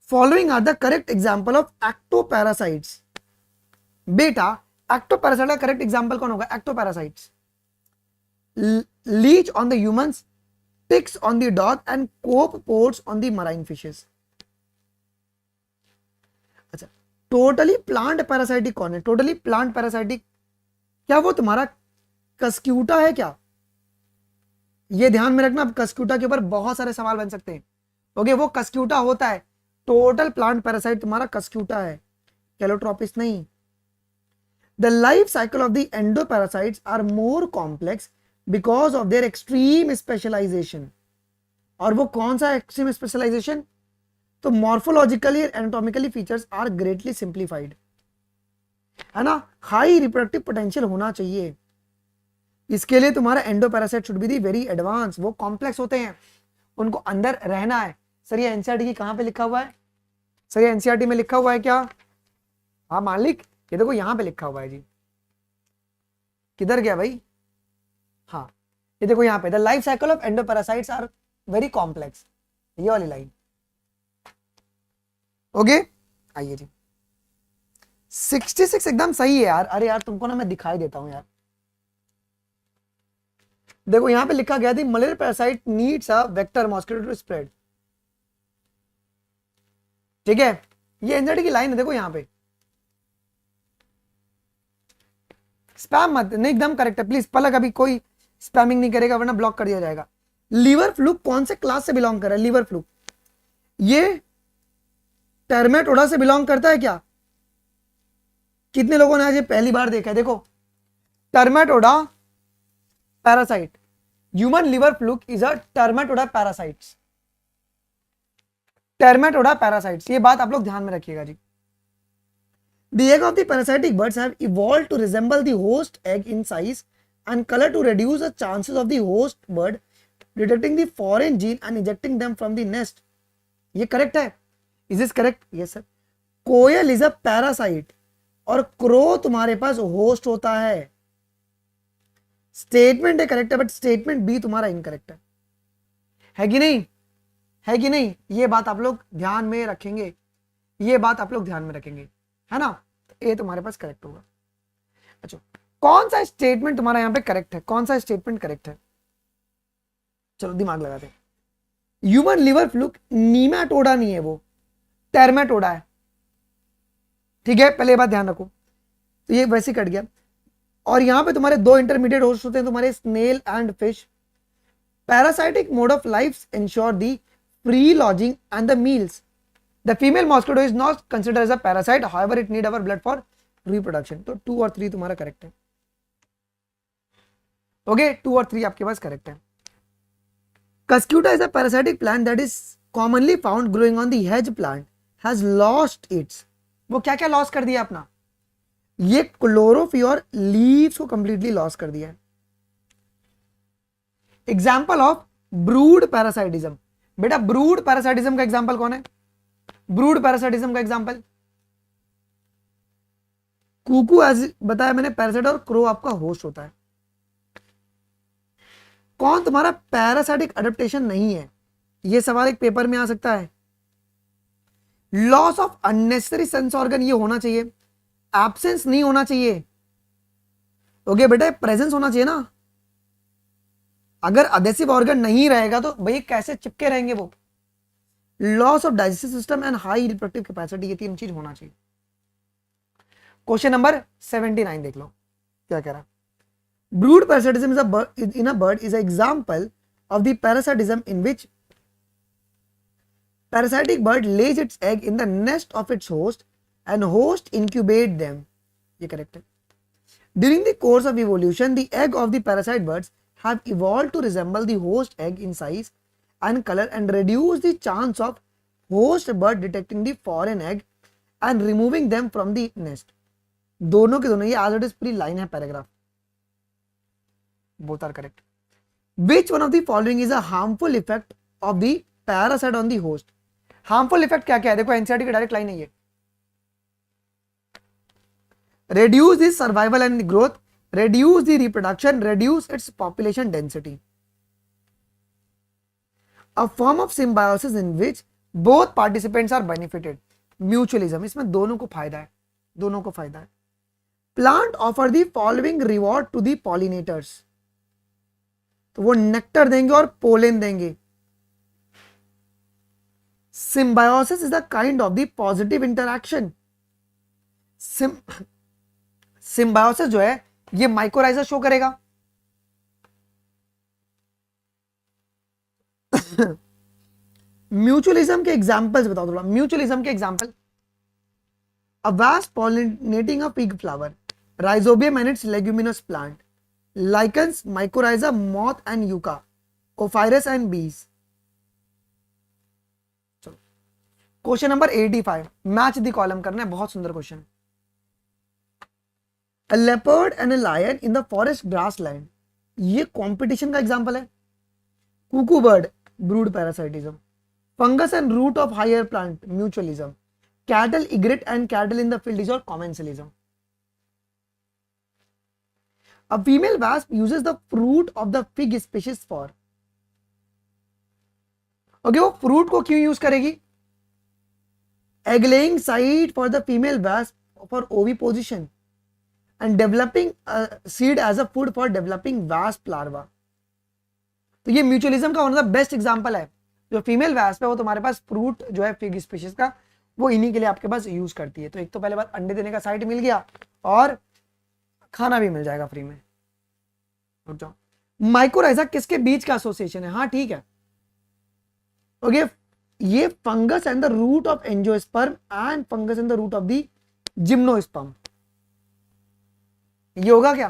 Following are the correct example of ectoparasites. बेटा एक्टोपैरासाइट का करेक्ट एग्जांपल कौन होगा? Ectoparasites, leech on the humans, ticks on the dog and copepods on the marine fishes. अच्छा, टोटली प्लांट पैरासाइटिक कौन है? टोटली प्लांट पैरासाइटिक क्या वो तुम्हारा कस्क्यूटा है क्या? ये ध्यान में रखना, कस्क्यूटा के ऊपर बहुत सारे सवाल बन सकते हैं। ओके वो कस्क्यूटा होता है, टोटल प्लांट पैरासाइट तुम्हारा कस्क्यूटा है, कैलोट्रोपिस नहीं। The life cycle of the endoparasites are more complex because of their extreme specialization. और वो कौन सा एक्सट्रीम स्पेशलाइजेशन? तो morphologically and anatomically features are greatly simplified, है ना। हाई रिप्रोडक्टिव पोटेंशियल होना चाहिए, इसके लिए तुम्हारा endoparasite should be the very advance. वो कॉम्प्लेक्स होते हैं, उनको अंदर रहना है। सर ये एनसीईआरटी की कहां पे लिखा हुआ है? सर ये एनसीईआरटी में लिखा हुआ है क्या? हाँ मालिक, ये देखो यहां पे लिखा हुआ है जी। किधर गया भाई? हाँ ये देखो यहाँ पे, the life cycle of endoparasites are very complex, ये वाली लाइन। ओके आइए जी, 66 एकदम सही है यार। अरे यार तुमको ना मैं दिखाई देता हूं यार, देखो यहां पे लिखा गया थी malaria parasite needs a vector mosquito to spread. ठीक है, ये एनसीईआरटी की लाइन है, देखो यहां पे। स्पैम मत नहीं, एकदम करेक्ट है। प्लीज पलक अभी कोई स्पैमिंग नहीं करेगा वरना ब्लॉक कर दिया जाएगा। लीवर फ्लूक कौन से क्लास से बिलोंग कर रहा है? लीवर फ्लूक ये टर्मेटोडा से बिलोंग करता है क्या? कितने लोगों ने आज ये पहली बार देखा है? देखो Trematoda parasite, human liver fluke is a Trematoda parasites, Trematoda parasites, ये बात आप लोग ध्यान में रखिएगा जी। The egg of the parasitic birds have evolved to resemble the host egg in size and color to reduce the chances of the host bird detecting the foreign gene and ejecting them from the nest. ये correct है? Is this correct? Yes sir. Koel is a parasite और crow तुम्हारे पास host होता है। Statement है correct है, but statement B तुम्हारा इनकरेक्ट है कि नहीं? है कि नहीं? ये बात आप लोग ध्यान में रखेंगे, ये बात आप लोग ध्यान में रखेंगे, है ना। तो ये तुम्हारे पास करेक्ट होगा। अच्छा कौन सा स्टेटमेंट तुम्हारा यहां पे करेक्ट है? कौन सा स्टेटमेंट करेक्ट है? चलो दिमाग लगाते हैं। ह्यूमन लिवर फ्लूक नीमाटोडा नहीं है, वो टर्मेटोडा है। ठीक है, पहले ये बात ध्यान रखो। तो ये वैसे कट गया। और यहां पे तुम्हारे दो इंटरमीडिएट होस्ट होते हैं, तुम्हारे snail and fish. Parasitic mode of life ensure the free lodging and the meals. The female mosquito is not considered as a parasite, however it need our blood for reproduction. तो 2 और 3 तुम्हारा correct है। Okay 2 और 3 आपके पास correct है। Cuscuta is a parasitic plant that is commonly found growing on the hedge plant has lost its, वो क्या क्या लॉस कर दिया अपना? ये क्लोरोफियर लीव्स को कंप्लीटली लॉस कर दिया है। एग्जाम्पल ऑफ ब्रूड पैरासाइटिज्म, बेटा ब्रूड पैरासाइटिज्म का एग्जाम्पल कौन है? ब्रूड पैरासाइटिज्म का एग्जांपल कुकू, एज बताया मैंने, पैरासाइट और क्रो आपका होस्ट होता है। कौन तुम्हारा पैरासाइटिक अडेप्टेशन नहीं है? ये सवाल एक पेपर में आ सकता है। Loss of unnecessary sense organ ये होना चाहिए, एब्सेंस नहीं होना चाहिए। ओके बेटा प्रेजेंस होना चाहिए ना। अगर अडेसिव ऑर्गन नहीं रहेगा तो भाई कैसे चिपके रहेंगे वो? Loss of digestive system and high reproductive capacity, ये 3 चीज होना चाहिए। क्वेश्चन नंबर 79 देख लो क्या कह रहा है। Brood parasitism is a in a bird is a example of the parasitism in which parasitic bird lays its egg in the nest of its host and host incubate them. ये correct है। During the course of evolution, the egg of the parasite birds have evolved to resemble the host egg in size and color and reduce the chance of host bird detecting the foreign egg and removing them from the nest. दोनों के दोनों ये as it is पूरी line है paragraph. Both are correct. Which one of the following is a harmful effect of the parasite on the host? Harmful effect क्या क्या है देखो एनसीईआरटी की डायरेक्ट लाइन है ये। reduce the survival and growth, reduce the reproduction, reduce its population density. A form of symbiosis in which both participants are benefited. Mutualism, इसमें दोनों को फायदा है, दोनों को फायदा है। Plant offer the following reward to the pollinators. तो वो नेक्टर देंगे और पोलन देंगे। Symbiosis is a kind of the positive interaction. Symbiosis जो है ये माइकोराइजा शो करेगा। म्यूचुअलिज्म के एग्जांपल्स बताओ थोड़ा। म्यूचुअलिज्म के example, a wasp pollinating a pig flower, rhizobium and its leguminous plant, lichens, mycorrhiza, moth and yucca, ophrys and bees. चलो question number 85, match the column करना है, बहुत सुंदर question. A leopard and a lion in the forest grassland, ये competition का example है। Cuckoo bird, brood parasitism. Fungus and root of higher plant, mutualism. Cattle, egret and cattle in the field is और commensalism. A female wasp uses the fruit of the fig species for, okay वो fruit को क्यों use करेगी? Egg laying site for the female wasp for oviposition and developing seed as a food for developing wasp larva. तो ये mutualism का one of the best example है। जो female wasp है वो तुम्हारे पास फ्रूट जो है फिग स्पीशीज का वो इन्हीं के लिए आपके पास यूज करती है। तो एक तो पहले बात अंडे देने का साइट मिल गया और खाना भी मिल जाएगा फ्री में। रुक जाओ, माइकोराइजा किसके बीच का एसोसिएशन है? हाँ ठीक है, ओके ये fungus and the root of angiosperm and fungus and the root of the gymnosperm. ये होगा क्या?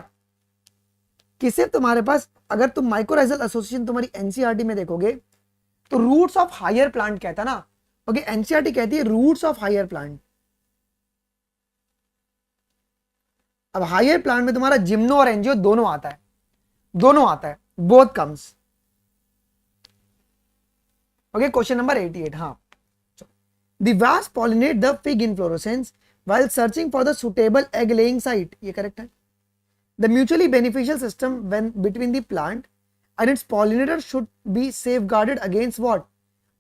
किसे तुम्हारे पास अगर तुम माइकोराइजल एसोसिएशन तुम्हारी एनसीईआरटी में देखोगे तो रूट्स ऑफ हायर प्लांट कहता है ना, ओके एनसीईआरटी कहती है रूट्स ऑफ हायर प्लांट। अब हायर प्लांट में तुम्हारा जिम्नो और एंजियो दोनों आता है, दोनों आता है, both comes. Okay question number 88, हाँ the wasp pollinate the fig inflorescence while searching for the suitable egg laying site, ये करेक्ट है। The mutually beneficial system when between the plant and its pollinator should be safeguarded against what?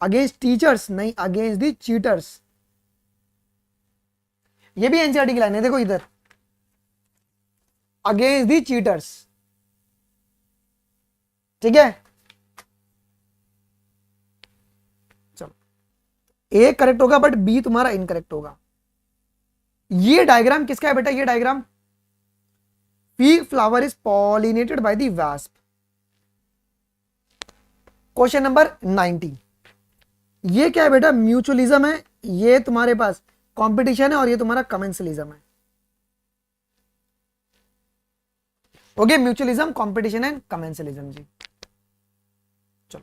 Against teachers, नहीं against the cheaters. ये भी NCERT की line है, देखो इधर against the cheaters, ठीक है। चलो ए करेक्ट होगा बट बी तुम्हारा इनकरेक्ट होगा। ये डायग्राम किसका है बेटा? ये diagram fig flower is pollinated by the wasp. Question number 90, ये क्या है बेटा? म्यूचुअलिज्म है, ये तुम्हारे पास कंपटीशन है और ये तुम्हारा कमेंसलिज्म है। Okay mutualism, competition and commensalism जी। चलो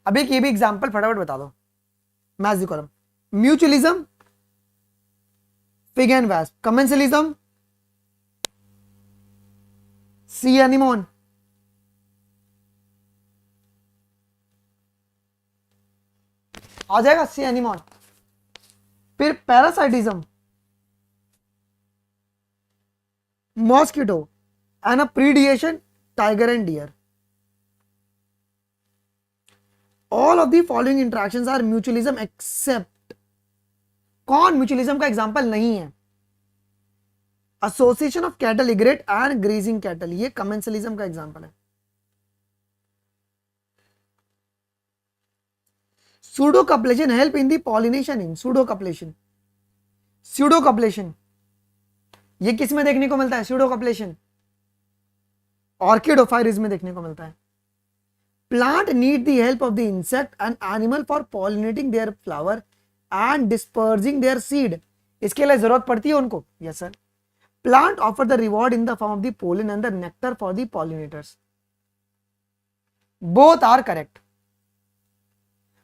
अब एक ये भी एग्जांपल फटाफट बता दो, match the column. Mutualism fig and wasp, commensalism sea anemone. आ जाएगा सी एनिमोन। फिर parasitism mosquito and a predation tiger and deer. All of the following interactions are mutualism except, कौन म्यूचुअलिज्म का एग्जांपल नहीं है? Association of cattle, egret and grazing cattle, ये commensalism का example है। Pseudocoupletion help in the pollination in pseudocoupletion, pseudocoupletion ये किस में देखने को मिलता है? स्यूडोकॉप्लेशन ऑर्किडोफाइरिस में देखने को मिलता है। Plant need the help of the insect and animal for pollinating their flower and dispersing their seed. इसके लिए जरूरत पड़ती है उनको। Yes sir. Plant offer the reward in the form of the pollen and the nectar for the pollinators. Both are correct.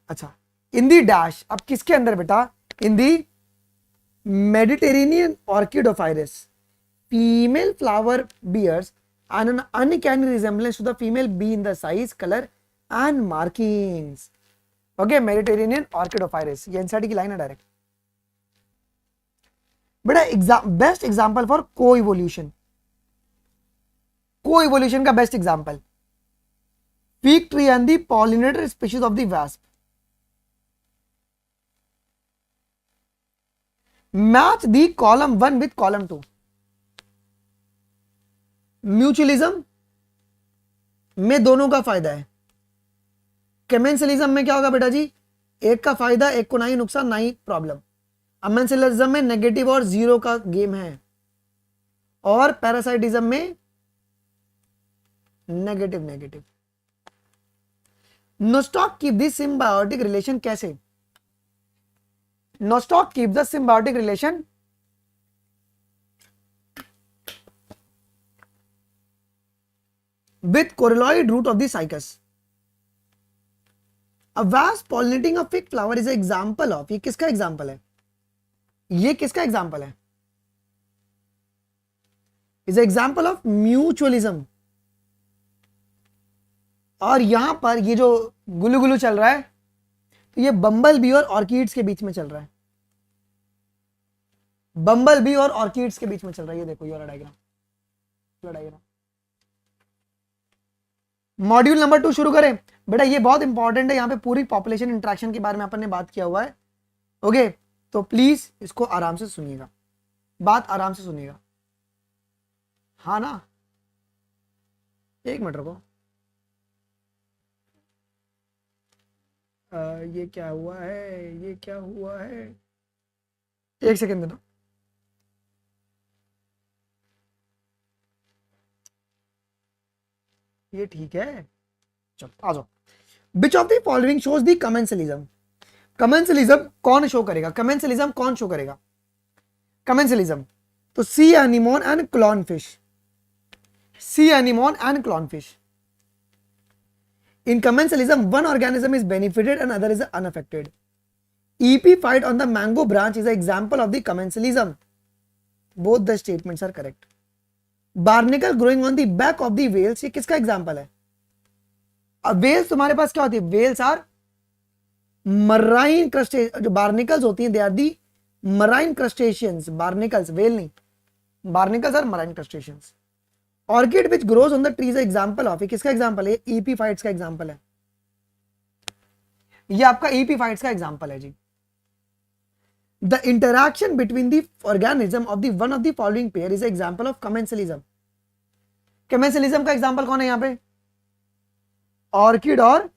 अच्छा, in the dash, अब किसके अंदर बेटा? In the Mediterranean orchid Ophrys, female flower bears and an uncanny resemblance to the female bee in the size, color and markings. Okay, Mediterranean orchid Ophrys, ये NCERT की line है direct. बेटा best example for coevolution, coevolution का best example fig tree and the pollinator species of the wasp. Match the column 1 with column 2. Mutualism में दोनों का फायदा है। कमेंसलिज्म में क्या होगा बेटा जी? एक का फायदा, एक को ना ही नुकसान ना ही प्रॉब्लम। अमेंसलिज्म में नेगेटिव और जीरो का गेम है, और पैरासाइटिज्म में negative negative. Nostoc keep this symbiotic relation कैसे? Nostoc keep the symbiotic relation with coralloid root of the cycas. A wasp pollinating a fig flower is an example of, ये किसका example है? ये किसका example है? is an example of mutualism. और यहां पर ये जो गुलू गुलू चल रहा है, तो ये बम्बल बी और ऑर्किड्स के बीच में चल रहा है। बम्बल बी और ऑर्किड्स के बीच में चल रहा है। ये देखो ये वाला डायग्राम। मॉड्यूल नंबर 2 शुरू करें बेटा। ये बहुत इंपॉर्टेंट है, यहाँ पे पूरी पॉपुलेशन इंटरेक्शन के बारे में अपन ने बात किया हुआ है। ओके, तो प्लीज इसको आराम से सुनिएगा, बात आराम से सुनिएगा। हाँ ना, एक मिनट रुको। ये क्या हुआ है? ये क्या हुआ है? एक सेकेंड देना। ये ठीक है, चलो आ जाओ। Which of the following shows the commensalism? Commensalism कौन शो करेगा? कमेंसलिज्म कौन शो करेगा? कमेंसलिज्म तो sea anemone and clownfish. Sea anemone and clownfish. In commensalism, one organism is benefited and other is unaffected. EP fight on the mango branch is an example of the commensalism. Both the statements are correct. Barnacle growing on the back of the whales, ये किसका example है? अब whales तुम्हारे पास क्या होती है? whales are marine crustaceans. जो barnacles होती हैं, they are the marine crustaceans. barnacles, whale नहीं, barnacles are marine crustaceans. Orchid which grows on the tree is example of, ये किसका एग्जांपल है? ईपी फाइट्स का एग्जांपल है। ये आपका ईपी फाइट्स का एग्जांपल है जी। The interaction between the organism of the one of the following pair is example of commensalism. Commensalism का एग्जांपल कौन है यहाँ पे? ऑर्किड और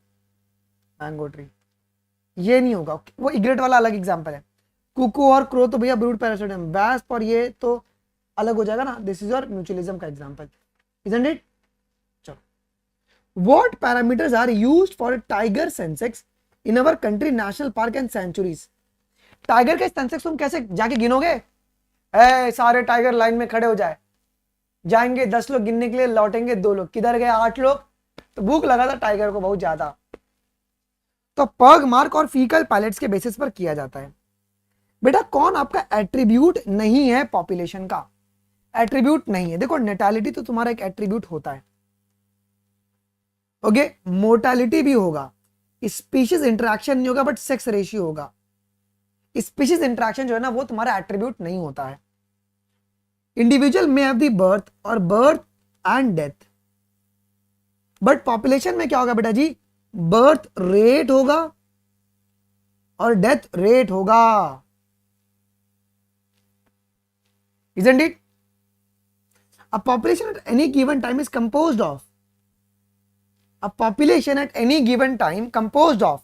मैंगो ट्री। ये नहीं होगा, वो इग्रेट वाला अलग एग्जांपल है। कुकू और क्रो तो भैया ब्रूड पैरासिटिज्म, वैस्प और ये तो अलग हो जाएगा ना। दिस इज योर म्यूचुअलिज्म का एग्जांपल, इजंट इट? चलो, what parameters are used for tiger census in our country national park and sanctuaries? Tiger के सेंसेक्स तुम कैसे जाके गिनोगे? सारे टाइगर लाइन में खड़े हो जाएंगे 10 लोग गिनने के लिए, लौटेंगे 2 लोग, किधर गए 8 लोग? तो भूख लगा था टाइगर को बहुत ज्यादा। तो पग मार्क और फीकल पैलेट्स के बेसिस पर किया जाता है। बेटा कौन आपका एट्रीब्यूट नहीं है पॉपुलेशन का? एट्रीब्यूट नहीं है। देखो नेटालिटी तो तुम्हारा एक एट्रीब्यूट होता है, ओके। मोर्टालिटी भी होगा, स्पीशीज इंटरेक्शन नहीं होगा, बट सेक्स रेशियो होगा। स्पीशीज इंटरेक्शन जो है ना, वो तुम्हारा एट्रीब्यूट नहीं होता है। इंडिविजुअल में हैव द बर्थ और birth and death, but population में क्या होगा बेटा जी? बर्थ रेट होगा और डेथ रेट होगा, isn't it? A population at any given time is composed of, a population at any given time composed of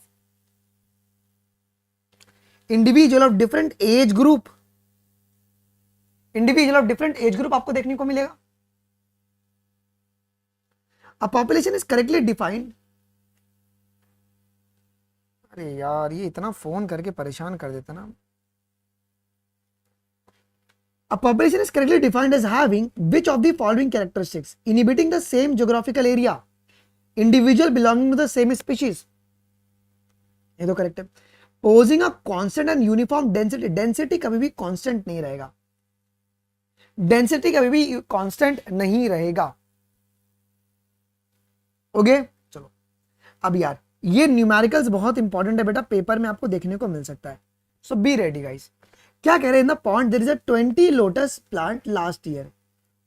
individual of different age group, individual of different age group आपको देखने को मिलेगा। A population is correctly defined, अरे यार ये इतना phone करके परेशान कर देता ना। A population is correctly defined as having which of the following characteristics inhabiting the same geographical area, individual belonging to the same species, ये तो करेक्ट है। Posing a constant and uniform density, density कभी भी constant नहीं रहेगा, density कभी भी constant नहीं रहेगा। ओके चलो अब यार ये न्यूमेरिकल्स बहुत इंपॉर्टेंट है बेटा, पेपर में आपको देखने को मिल सकता है, सो बी रेडी गाइस। क्या कह रहे हैं, in the point there is a 20 lotus plant last year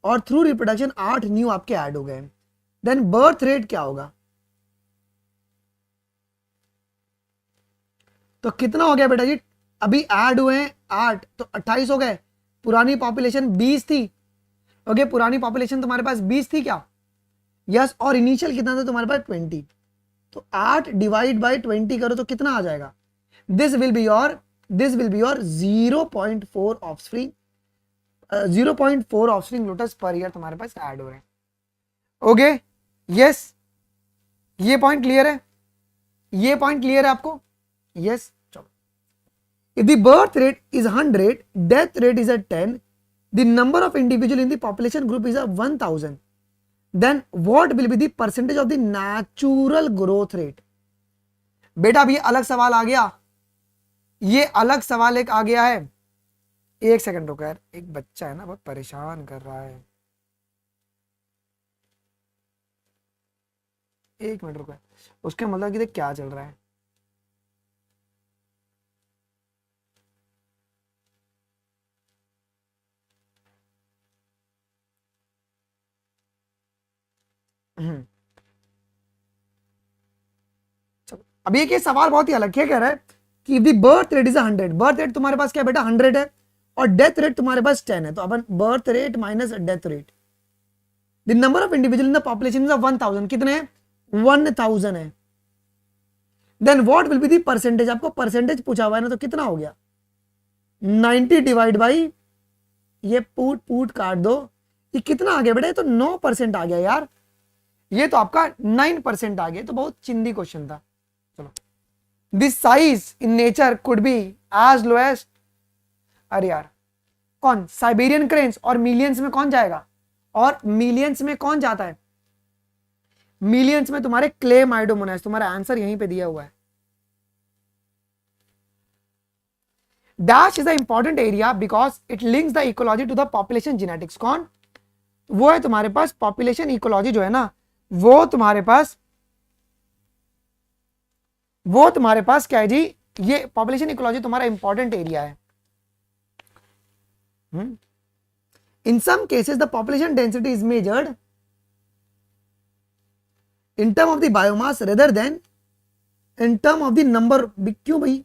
और थ्रू रिप्रोडक्शन 8 न्यू आपके ऐड हो गए, देन बर्थ रेट क्या होगा? तो कितना हो गया बेटा जी, अभी ऐड हुए हैं 8 तो 28 हो गए, पुरानी पॉपुलेशन 20 थी। ओके पुरानी पॉपुलेशन तुम्हारे पास 20 थी क्या? यस और इनिशियल कितना था तुम्हारे पास 20, तो 8 डिवाइड बाय 20 करो तो कितना आ जाएगा? This will be your 0.4 offspring, 0.4 offspring lotus per year तुम्हारे पास ऐड हो रहे हैं। ओके यस ये पॉइंट क्लियर है, ये पॉइंट क्लियर है आपको? यस चलो, if the birth rate is 100, death rate is 10, the number of individual in the population group is 1000, then what will be the percentage of the natural growth rate? बेटा अब ये अलग सवाल आ गया, ये अलग सवाल एक आ गया है। एक सेकंड रुको यार, एक बच्चा है ना बहुत परेशान कर रहा है, एक मिनट रुको, उसके मतलब कि देख क्या चल रहा है। चलो अब ये सवाल बहुत ही अलग क्या कह रहा है कि the birth rate is 100, birth rate तुम्हारे पास क्या बेटा 100 है और डेथ रेट तुम्हारे पास 10 है, तो अपन birth rate minus death rate, the number of individual in the population is 1000, कितने हैं? 1000 है, then what will be the percentage, आपको परसेंटेज पूछा हुआ है ना, तो कितना हो गया? 90 डिवाइड बाई ये पूट काट दो, ये कितना आ गया बेटा? ये तो 9% आ गया यार, ये तो आपका 9% आ गया, तो बहुत चिंदी क्वेश्चन था। चलो this size in nature could be as low as, अरे यार कौन साइबेरियन क्रेन्स, और मिलियंस में कौन जाएगा? और मिलियंस में कौन जाता है? मिलियंस में तुम्हारे क्लेमाइडोमोनास, तुम्हारा आंसर यहीं पे दिया हुआ है। Dash is the important area because it links the ecology to the population genetics, कौन? वो है तुम्हारे पास पॉपुलेशन इकोलॉजी जो है ना, वो तुम्हारे पास क्या है जी, ये पॉपुलेशन इकोलॉजी तुम्हारा इंपॉर्टेंट एरिया है। In some cases the population density is measured in term of the biomass rather than in term of the number. क्यों भाई,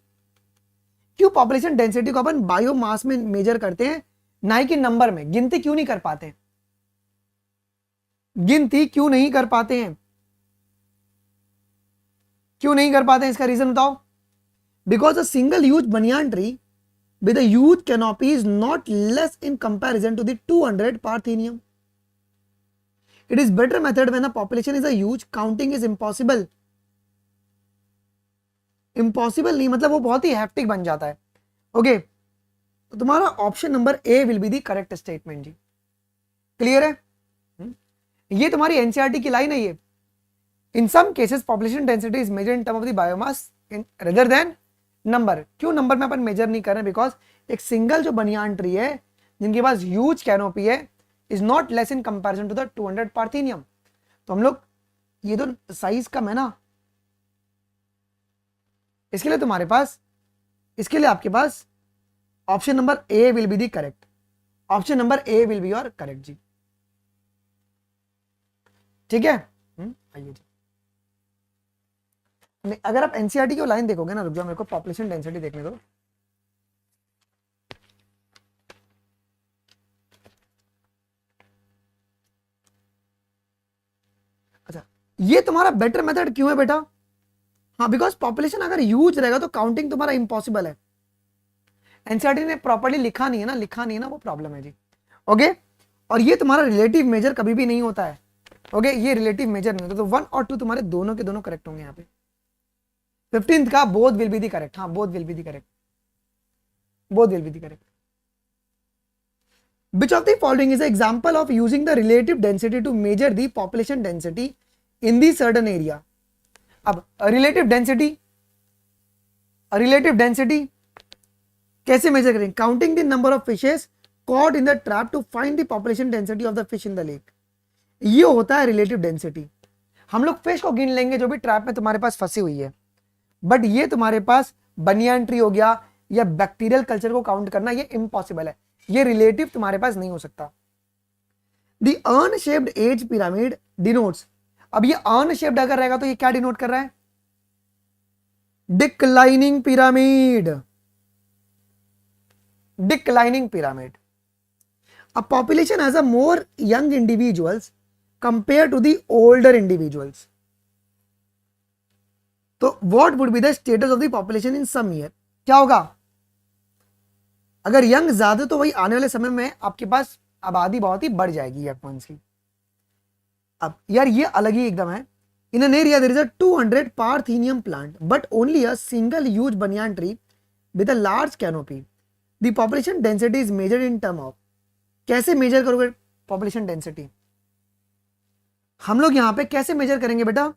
क्यों पॉपुलेशन डेंसिटी को अपन बायोमास में मेजर करते हैं, ना कि नंबर में? गिनती क्यों नहीं कर पाते, गिनती क्यों नहीं कर पाते हैं, क्यों नहीं कर पाते हैं, इसका रीजन बताओ। Because a single huge banyan tree with a huge canopy is not less in comparison to the 200 Parthenium. It is better method when the population is a huge, counting is impossible. Impossible नहीं मतलब वो बहुत ही haptic बन जाता है। Okay तो तुम्हारा option number A will be the correct statement जी, क्लियर है? ये तुम्हारी एनसीईआरटी की लाइन है ये। In some cases population density is measured in term of the biomass rather than number. क्यों नंबर में अपन मेजर नहीं कर रहे? बिकॉज एक सिंगल जो बनियान ट्री है जिनके पास ह्यूज कैनोपी है is not less in comparison to the 200 parthenium. तो हम लोग ये तो साइज कम है ना, इसके लिए तुम्हारे पास, इसके लिए आपके पास option number A will be the correct, option number A will be your correct जी, ठीक है? आइए जी, अगर आप एनसीईआरटी की लाइन देखोगे ना, रुक जाओ मेरे को पॉपुलेशन डेंसिटी देखने दो। अच्छा ये तुम्हारा बेटर मेथड क्यों है बेटा? हाँ बिकॉज पॉपुलेशन अगर ह्यूज रहेगा तो काउंटिंग तुम्हारा इम्पॉसिबल है। एनसीईआरटी ने प्रॉपर्ली लिखा नहीं है ना, लिखा नहीं है ना, वो प्रॉब्लम है जी। ओके और ये तुम्हारा रिलेटिव मेजर कभी भी नहीं होता है। ओके ये रिलेटिव मेजर नहीं होता, तो 1 और 2 तुम्हारे दोनों के दोनों करेक्ट होंगे यहाँ पे। 15th का both will be the correct, हाँ both will be the correct, both will be the correct. Which of the following is an example of using the relative density to measure the population density in the certain area? अब relative density कैसे major करेंगे? Counting the number of fishes caught in the trap to find the population density of the fish in the lake. ये होता है relative density. हम लोग fish को गिन लेंगे जो भी ट्रैप में तुम्हारे पास फंसी हुई है, बट ये तुम्हारे पास बनियान ट्री हो गया या बैक्टीरियल कल्चर को काउंट करना ये इम्पॉसिबल है, ये रिलेटिव तुम्हारे पास नहीं हो सकता। The earn shaped age pyramid denotes, अब ये अर्न शेप्ड अगर रहेगा तो ये क्या डिनोट कर रहा है? Declining pyramid, declining pyramid. A population has a more young individuals compared to the older individuals. तो what would be the status of the population in some year? क्या होगा? अगर यंग ज्यादा तो वही आने वाले समय में आपके पास आबादी बहुत ही बढ़ जाएगी यंग की। अब यार ये अलग ही एकदम है। In an area there is a 200 Parthenium plant but only a single huge banyan tree with a large canopy. The population density is measured in term of, कैसे मेजर करोगे पॉपुलेशन डेंसिटी? हम लोग यहां पे कैसे मेजर करेंगे बेटा?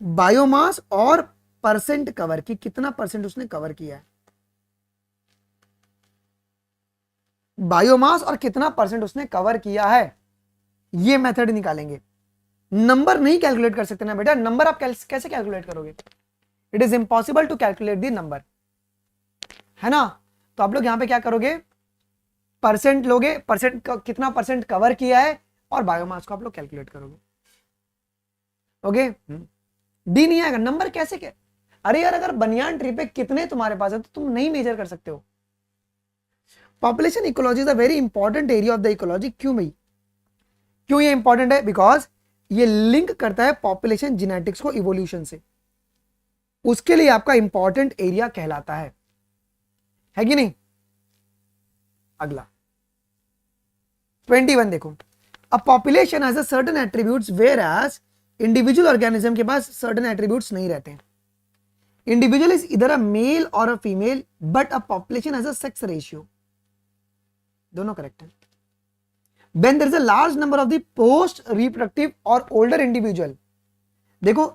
Biomass और परसेंट कवर की, कितना परसेंट उसने कवर किया है, बायोमास और कितना परसेंट उसने कवर किया है, ये मेथड निकालेंगे। नंबर नहीं कैलकुलेट कर सकते ना बेटा, नंबर आप कैसे कैलकुलेट करोगे? It is impossible to calculate the number, है ना? तो आप लोग यहां पे क्या करोगे? परसेंट लोगे, परसेंट का कितना परसेंट कवर किया है और बायोमास को आप लोग कैलकुलेट करोगे। ओके डी नहीं आएगा, नंबर कैसे क्या? अरे यार अगर बनियान ट्री पे कितने तुम्हारे पास है तो तुम नहीं मेजर कर सकते हो। Population ecology is a very important area of the ecology. क्यों भाई? क्यों ये इंपॉर्टेंट है? बिकॉज ये लिंक करता है पॉपुलेशन जेनेटिक्स को इवोल्यूशन से, उसके लिए आपका इंपॉर्टेंट एरिया कहलाता है कि नहीं? अगला 21 देखो, a population has a certain attributes whereas individual organism के पास सर्टेन एट्रीब्यूट्स नहीं रहते हैं। इंडिविजुअल इज इधर अ मेल और a female but a population has a sex ratio, दोनों करेक्ट है। When there is a large number of the post reproductive और older individual, देखो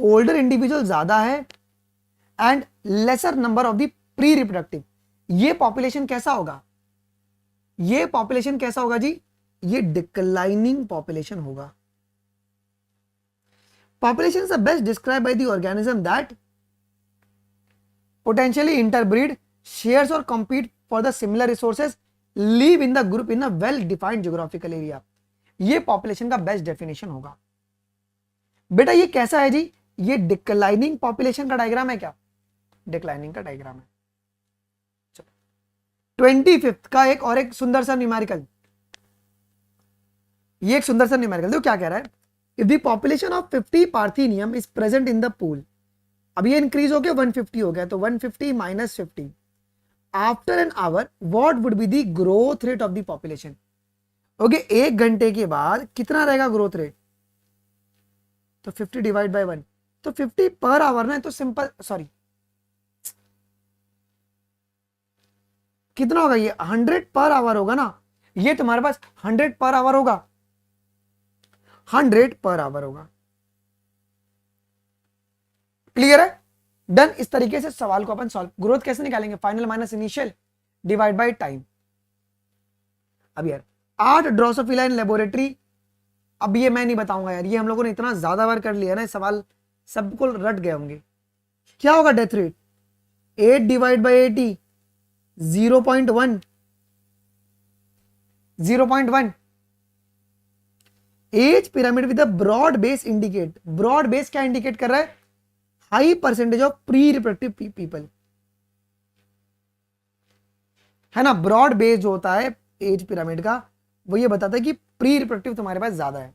older individual ज्यादा है and lesser number of the pre reproductive, ये population कैसा होगा? ये population कैसा होगा जी? ये declining population होगा। Population is the best described by the organism that potentially interbreed, shares or compete for the similar resources, live in the group in a well defined geographical area। ये population का best definition होगा। बेटा ये कैसा है जी? ये declining population का डायग्राम है क्या? डिक्लाइनिंग का डायग्राम है। 25th का एक सुंदर सा न्यूमेरिकल, ये एक सुंदर सा न्यूमेरिकल देखो क्या कह रहा है। If the population of 50 parthenium is present in the pool, अब ये इंक्रीज हो गया 150 हो गया, तो 150 minus 50, after an hour what would be the growth rate of the population? Okay एक घंटे के बाद कितना रहेगा ग्रोथ रेट? तो 50 डिवाइड बाय 1, तो 50 पर आवर ना, तो सिंपल सॉरी कितना होगा ये? 100 पर आवर होगा ना, ये तुम्हारे पास 100 पर आवर होगा, 100 पर आवर होगा। क्लियर है? डन। इस तरीके से सवाल को अपन सॉल्व, ग्रोथ कैसे निकालेंगे? Final minus initial divide by time. अब यार 8 ड्रोसोफिला इन लेबोरेटरी, अब ये मैं नहीं बताऊंगा यार, ये हम लोगों ने इतना ज्यादा बार कर लिया ना, सवाल सबको रट गए होंगे। क्या होगा death rate? 8 divide by 80, 0.1, 0.1। Age pyramid with a broad base indicate, broad base क्या इंडिकेट कर रहा है? High percentage of pre reproductive people, है ना? ब्रॉड बेस जो होता है एज पिरामिड का, वो ये बताता है कि प्री रिप्रोडक्टिव तुम्हारे पास ज्यादा है।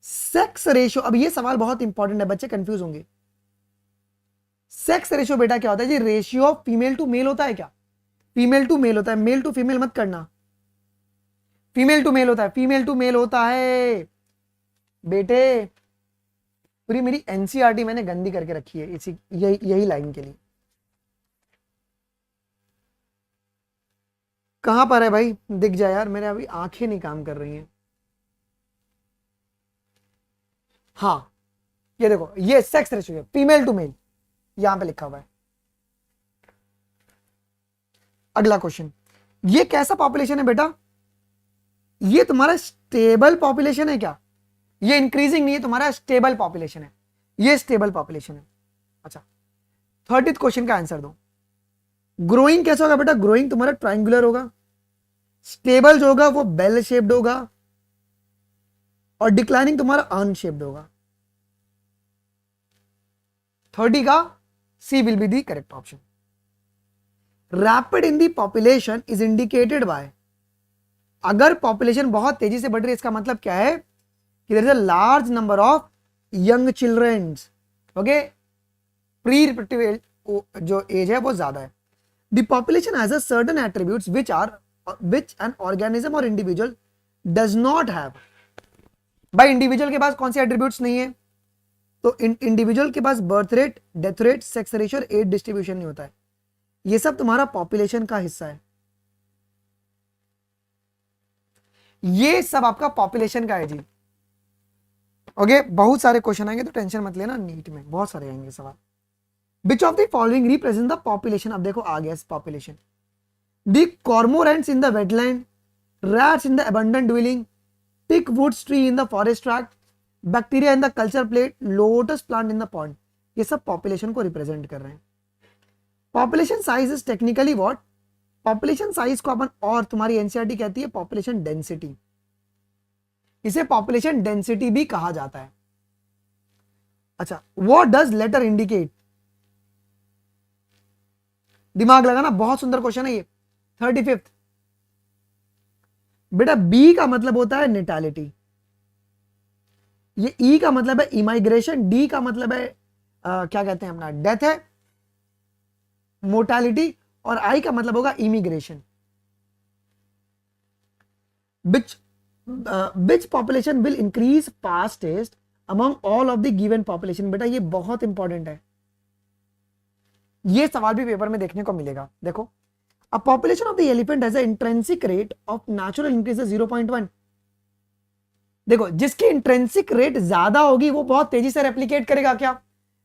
सेक्स रेशियो, अब ये सवाल बहुत इंपॉर्टेंट है, बच्चे कंफ्यूज होंगे। सेक्स रेशियो बेटा क्या होता है जी? Ratio of female to male होता है क्या? फीमेल टू मेल होता है, मेल टू फीमेल मत करना। फीमेल टू मेल होता है, फीमेल टू मेल होता है बेटे। पूरी मेरी एनसीईआरटी मैंने गंदी करके रखी है इसी यही लाइन के लिए। कहां पर है भाई, दिख जाए यार, मेरे अभी आंखें नहीं काम कर रही हैं। हाँ ये देखो, ये सेक्स रेशियो है, फीमेल टू मेल यहां पे लिखा हुआ है। अगला क्वेश्चन, ये कैसा पॉपुलेशन है बेटा, ये तुम्हारा स्टेबल पॉपुलेशन है क्या, ये इंक्रीजिंग नहीं है, तुम्हारा स्टेबल पॉपुलेशन है, ये स्टेबल पॉपुलेशन है। अच्छा 30th क्वेश्चन का आंसर दो। ग्रोइंग कैसा होगा बेटा, ग्रोइंग तुम्हारा ट्रायंगुलर होगा, स्टेबल जो होगा वो बेल शेप्ड होगा, और डिक्लाइनिंग तुम्हारा अनशेप्ड होगा। 30 का C will be the correct option. Rapid in the population is indicated by, अगर पॉपुलेशन बहुत तेजी से बढ़ रही है इसका मतलब क्या है कि there is a large number of young childrens, okay, pre reproductive जो एज है वो ज्यादा है। The population has a certain attributes which an organism or individual does not have। भाई इंडिविजुअल के पास कौन से एट्रीब्यूट्स नहीं है, तो इंडिविजुअल के पास birth rate, death rate, sex ratio, age distribution नहीं होता है, ये सब तुम्हारा पॉपुलेशन का हिस्सा है, ये सब आपका पॉपुलेशन का है जी। ओके बहुत सारे क्वेश्चन आएंगे तो टेंशन मत लेना, नीट में बहुत सारे आएंगे सवाल। Which of the following represent the population, अब देखो आ गया population, the cormorants in the wetland, rats in the abundant dwelling, teak woods tree in the forest tract, bacteria in the culture plate, lotus plant in the pond, ये सब population को represent कर रहे हैं। Population size is technically what, population size को अपन और तुम्हारी एनसीईआरटी कहती है पॉपुलेशन डेंसिटी, इसे पॉपुलेशन डेंसिटी भी कहा जाता है। अच्छा व्हाट डज लेटर इंडिकेट, दिमाग लगाना, बहुत सुंदर क्वेश्चन है ये। 35th बेटा, बी का मतलब होता है नेटालिटी, ये ई का मतलब है इमाइग्रेशन, डी का मतलब है क्या कहते हैं अपना डेथ है, मोर्टालिटी, और आई का मतलब होगा immigration. which population will increase fastest among all of the given population, बेटा ये बहुत इंपॉर्टेंट है, ये सवाल भी पेपर में देखने को मिलेगा। देखो a population of the elephant has an intrinsic rate of natural increase 0.1, देखो जिसकी इंट्रेंसिक रेट ज्यादा होगी वो बहुत तेजी से रेप्लिकेट करेगा क्या,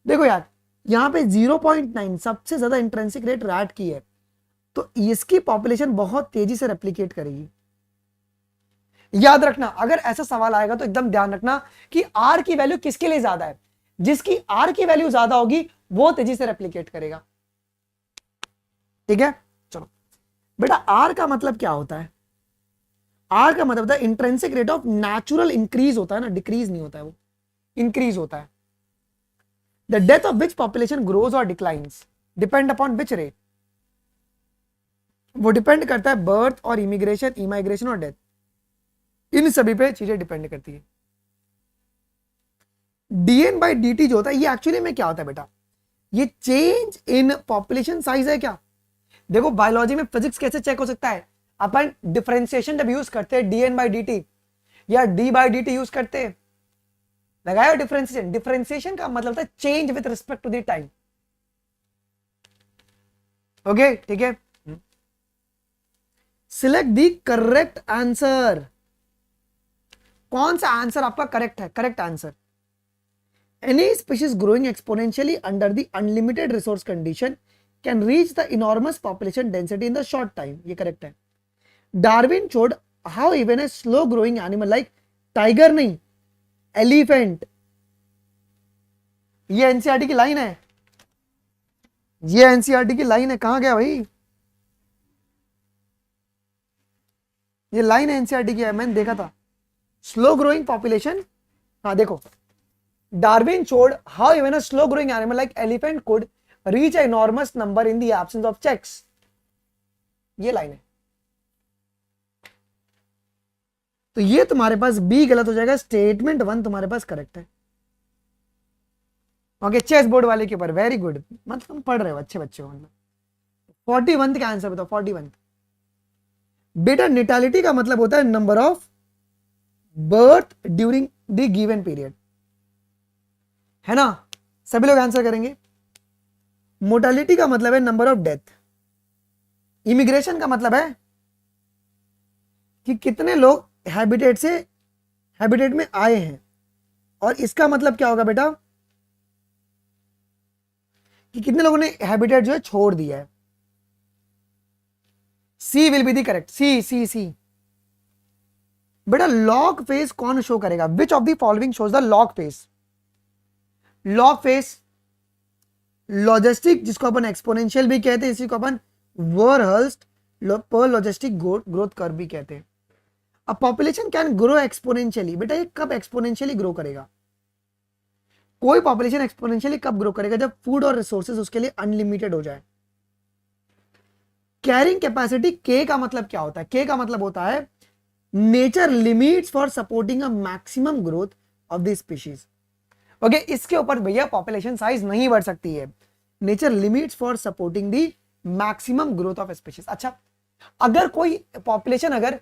देखो यार यहां पे 0.9 सबसे ज्यादा इंट्रेंसिक रेट रैट की है, तो इसकी पॉपुलेशन बहुत तेजी से रेप्लिकेट करेगी। याद रखना अगर ऐसा सवाल आएगा तो एकदम ध्यान रखना कि आर की वैल्यू किसके लिए ज्यादा है, जिसकी आर की वैल्यू ज्यादा होगी वो तेजी से रेप्लिकेट करेगा, ठीक है। चलो बेटा आर का मतलब क्या होता है, आर का मतलब होता है intrinsic rate of natural increase होता है ना, डिक्रीज नहीं होता है, वो इंक्रीज होता है। The death of which population grows और declines depend upon which rate, वो डिपेंड करता है बर्थ और इमिग्रेशन, इमाइग्रेशन और डेथ, इन सभी पे चीजें डिपेंड करती है। dn बाई dt जो होता है ये एक्चुअली में क्या होता है बेटा, ये चेंज इन पॉपुलेशन साइज है क्या। देखो बायोलॉजी में फिजिक्स कैसे चेक हो सकता है, अपन डिफरेंशिएशन जब यूज करते हैं dn बाई dt या d बाई dt यूज करते हैं, लगाया डिफरेंशिएशन, डिफरेंशिएशन का मतलब होता है change with respect to the time, okay ठीक है। सिलेक्ट द करेक्ट आंसर, कौन सा आंसर आपका करेक्ट है, correct answer, any species growing exponentially under the unlimited resource condition can reach the enormous population density in the short time, ये correct है। Darwin showed how even a slow growing animal like tiger नहीं elephant, ये NCERT की line है, ये NCERT की line है, कहां गया भाई, ये लाइन एनसीईआरटी की है, मैंने देखा था। स्लो ग्रोइंग पॉपुलेशन, हाँ देखो, Darwin showed how even a slow growing animal like elephant could reach an enormous number in the absence of checks, ये लाइन है। तो ये तुम्हारे पास बी गलत हो जाएगा, स्टेटमेंट 1 तुम्हारे पास करेक्ट है। ओके चेस बोर्ड वाले के ऊपर वेरी गुड, मतलब तुम पढ़ रहे हो, अच्छे बच्चे हो। मतलब 41 का आंसर बताओ, 41 बेटा नेटालिटी का मतलब होता है number of birth during the given period, है ना, सभी लोग आंसर करेंगे। मोर्टालिटी का मतलब है नंबर ऑफ डेथ। इमिग्रेशन का मतलब है कि कितने लोग हैबिटेट में आए हैं, और इसका मतलब क्या होगा बेटा कि कितने लोगों ने हैबिटेट जो है छोड़ दिया है। सी विल बी दी करेक्ट, सी सी सी। बेटा लॉग फेज कौन शो करेगा? विच of the following shows the log phase? Log phase logistic, जिसको अपन एक्सपोनेंशियल भी कहते हैं, इसी को अपन वरहल्स्ट पर लॉजिस्टिक ग्रोथ कर्व भी कहते हैं। अब पॉपुलेशन कैन ग्रो एक्सपोनेंशियली, बेटा ये कब एक्सपोनेंशियली ग्रो करेगा? कोई पॉपुलेशन एक्सपोनेंशियली कब ग्रो करेगा? जब फूड और रिसोर्सेज उसके लिए अनलिमिटेड हो जाए। कैरिंग कैपेसिटी, के का मतलब क्या होता है? के का मतलब होता है nature limits for supporting a maximum growth of the species. Okay, इसके ऊपर भैया पॉपुलेशन साइज नहीं बढ़ सकती है। Nature limits for supporting the maximum growth of species. अच्छा, अगर कोई पॉपुलेशन अगर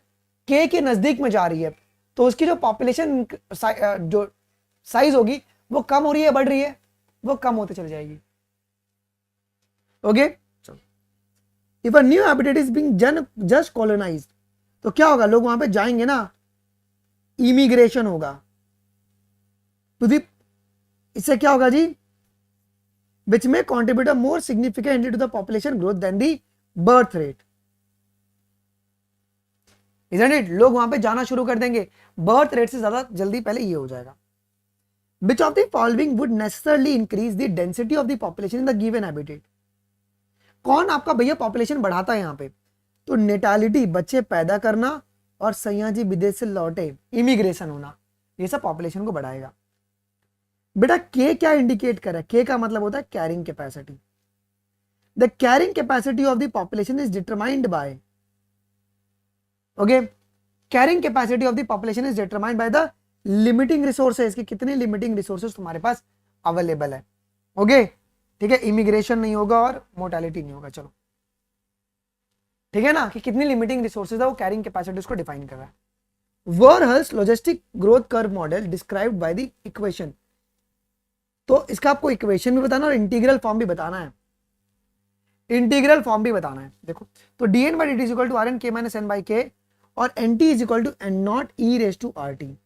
के नजदीक में जा रही है तो उसकी जो पॉपुलेशन जो साइज होगी वो कम हो रही है, बढ़ रही है? वो कम होते चली जाएगी। Okay, if a new habitat is being just colonised, तो क्या होगा? लोग वहां पे जाएंगे ना, इमिग्रेशन होगा टू दी, इससे क्या होगा जी? विच में contribute more significantly to the population growth than the birth rate. Isn't it? लोग वहां पे जाना शुरू कर देंगे, बर्थ रेट से ज्यादा जल्दी पहले ये हो जाएगा। Which of the following would necessarily increase the density of the population in the given habitat? कौन आपका भैया पॉपुलेशन बढ़ाता है यहाँ पे? तो नेटालिटी, बच्चे पैदा करना, और सयाजी विदेश से लौटे, इमिग्रेशन होना, ये सब पॉपुलेशन को बढ़ाएगा। बेटा के क्या इंडिकेट कर रहा है? के का मतलब होता है carrying capacity. The carrying capacity of the population is determined by, okay, carrying capacity of the population is determined by the limiting resources, कि कितने लिमिटिंग रिसोर्सेज तुम्हारे पास अवेलेबल है। ओके, ठीक है, इमिग्रेशन नहीं होगा और मोर्टालिटी नहीं होगा। चलो ठीक है ना, कि कितनी लिमिटिंग रिसोर्सेज है, वो कैरिंग कैपेसिटी उसको डिफाइन कर रहा है। Verhulst logistic growth curve model described by the equation, तो इसका आपको इक्वेशन भी बताना और इंटीग्रल फॉर्म भी बताना है। इंटीग्रल फॉर्म भी बताना है। देखो, तो D N by D T is equal to R N K minus N by K, और N T is equal to N naught E raise to R T.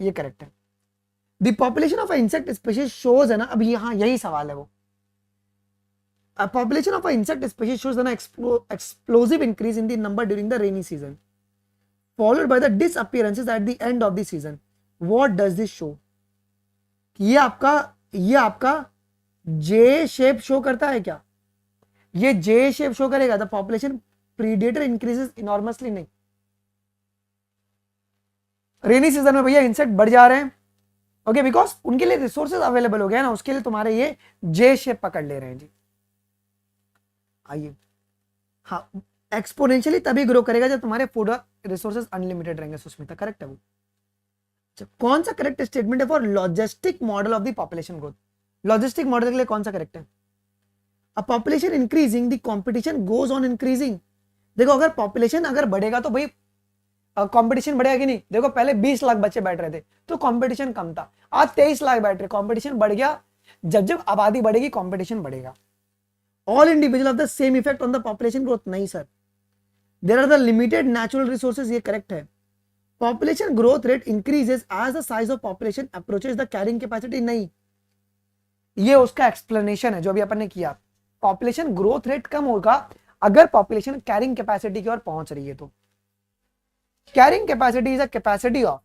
ये करेक्ट है। The population of insect species shows है ना, अब यहां यही सवाल है वो, population of insect species shows है ना explosive increase in the number during the rainy season followed by the disappearances at the end of the season. What does this show? ये आपका जे शेप शो करता है क्या? ये J shape show करेगा? The population predator increases enormously, नहीं। Rainy season में भैया इंसेक्ट बढ़ जा रहे हैं, ओके, बिकॉज उनके लिए रिसोर्सेज अवेलेबल हो गया ना, उसके लिए तुम्हारे ये जे शेप पकड़ ले रहे हैं जी। आइए, हाँ, एक्सपोनेंशियली तभी ग्रो करेगा जब तुम्हारे फूड रिसोर्सेज अनलिमिटेड रहेंगे। सुष्मिता करेक्ट है वो। कौन सा करेक्ट स्टेटमेंट है for logistic model of the population growth? Logistic model के लिए कौन सा करेक्ट है? A population increasing the competition goes on increasing. देखो, अगर पॉपुलेशन अगर बढ़ेगा तो भाई कंपटीशन बढ़ेगा कि नहीं? देखो, पहले 20 लाख बच्चे बैठ रहे थे तो कंपटीशन कम था, आज 23 लाख बैठ रहे, कंपटीशन बढ़ गया। जब आबादी बढ़ेगी कंपटीशन बढ़ेगा। All individual of the same effect on the population growth, नहीं sir. There are the limited natural resources, ये करेक्ट है। Population growth rate increases as the size of population approaches the carrying capacity, नहीं। ये उसका explanation है जो अभी अपन ने किया। पॉपुलेशन ग्रोथ रेट कम होगा अगर पॉपुलेशन कैरिंग कैपेसिटी की ओर पहुंच रही है तो। Carrying capacity is a capacity of,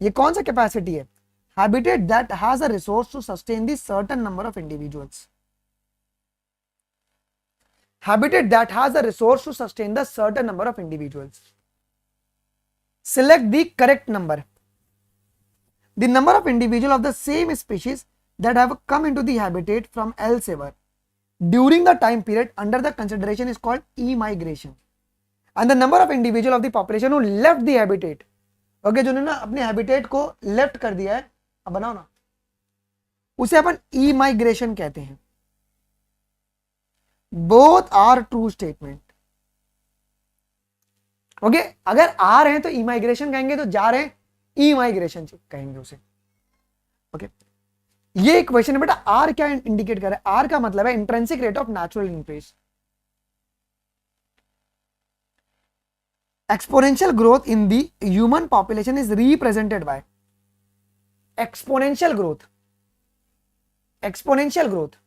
ये कौन सा कैपेसिटी है? Habitat that has a resource to sustain the certain number of individuals. Habitat that has a resource to sustain the certain number of individuals. Select the correct number. The number of individuals of the same species that have come into the habitat from elsewhere during the time period under the consideration is called emigration. And the number of individuals of the population who left the habitat, okay, जिन्होंने ना अपने habitat को left कर दिया है, अब बनाओ ना, उसे अपन emigration कहते हैं। Both are true statement. Okay, अगर आ रहे हैं तो इमाइग्रेशन कहेंगे, तो जा रहे हैं ई माइग्रेशन कहेंगे उसे। ओके, ये क्वेश्चन है बेटा, आर क्या इंडिकेट कर रहा है? आर का मतलब है intrinsic rate of natural increase. Exponential growth in the human population is represented by exponential growth. Exponential growth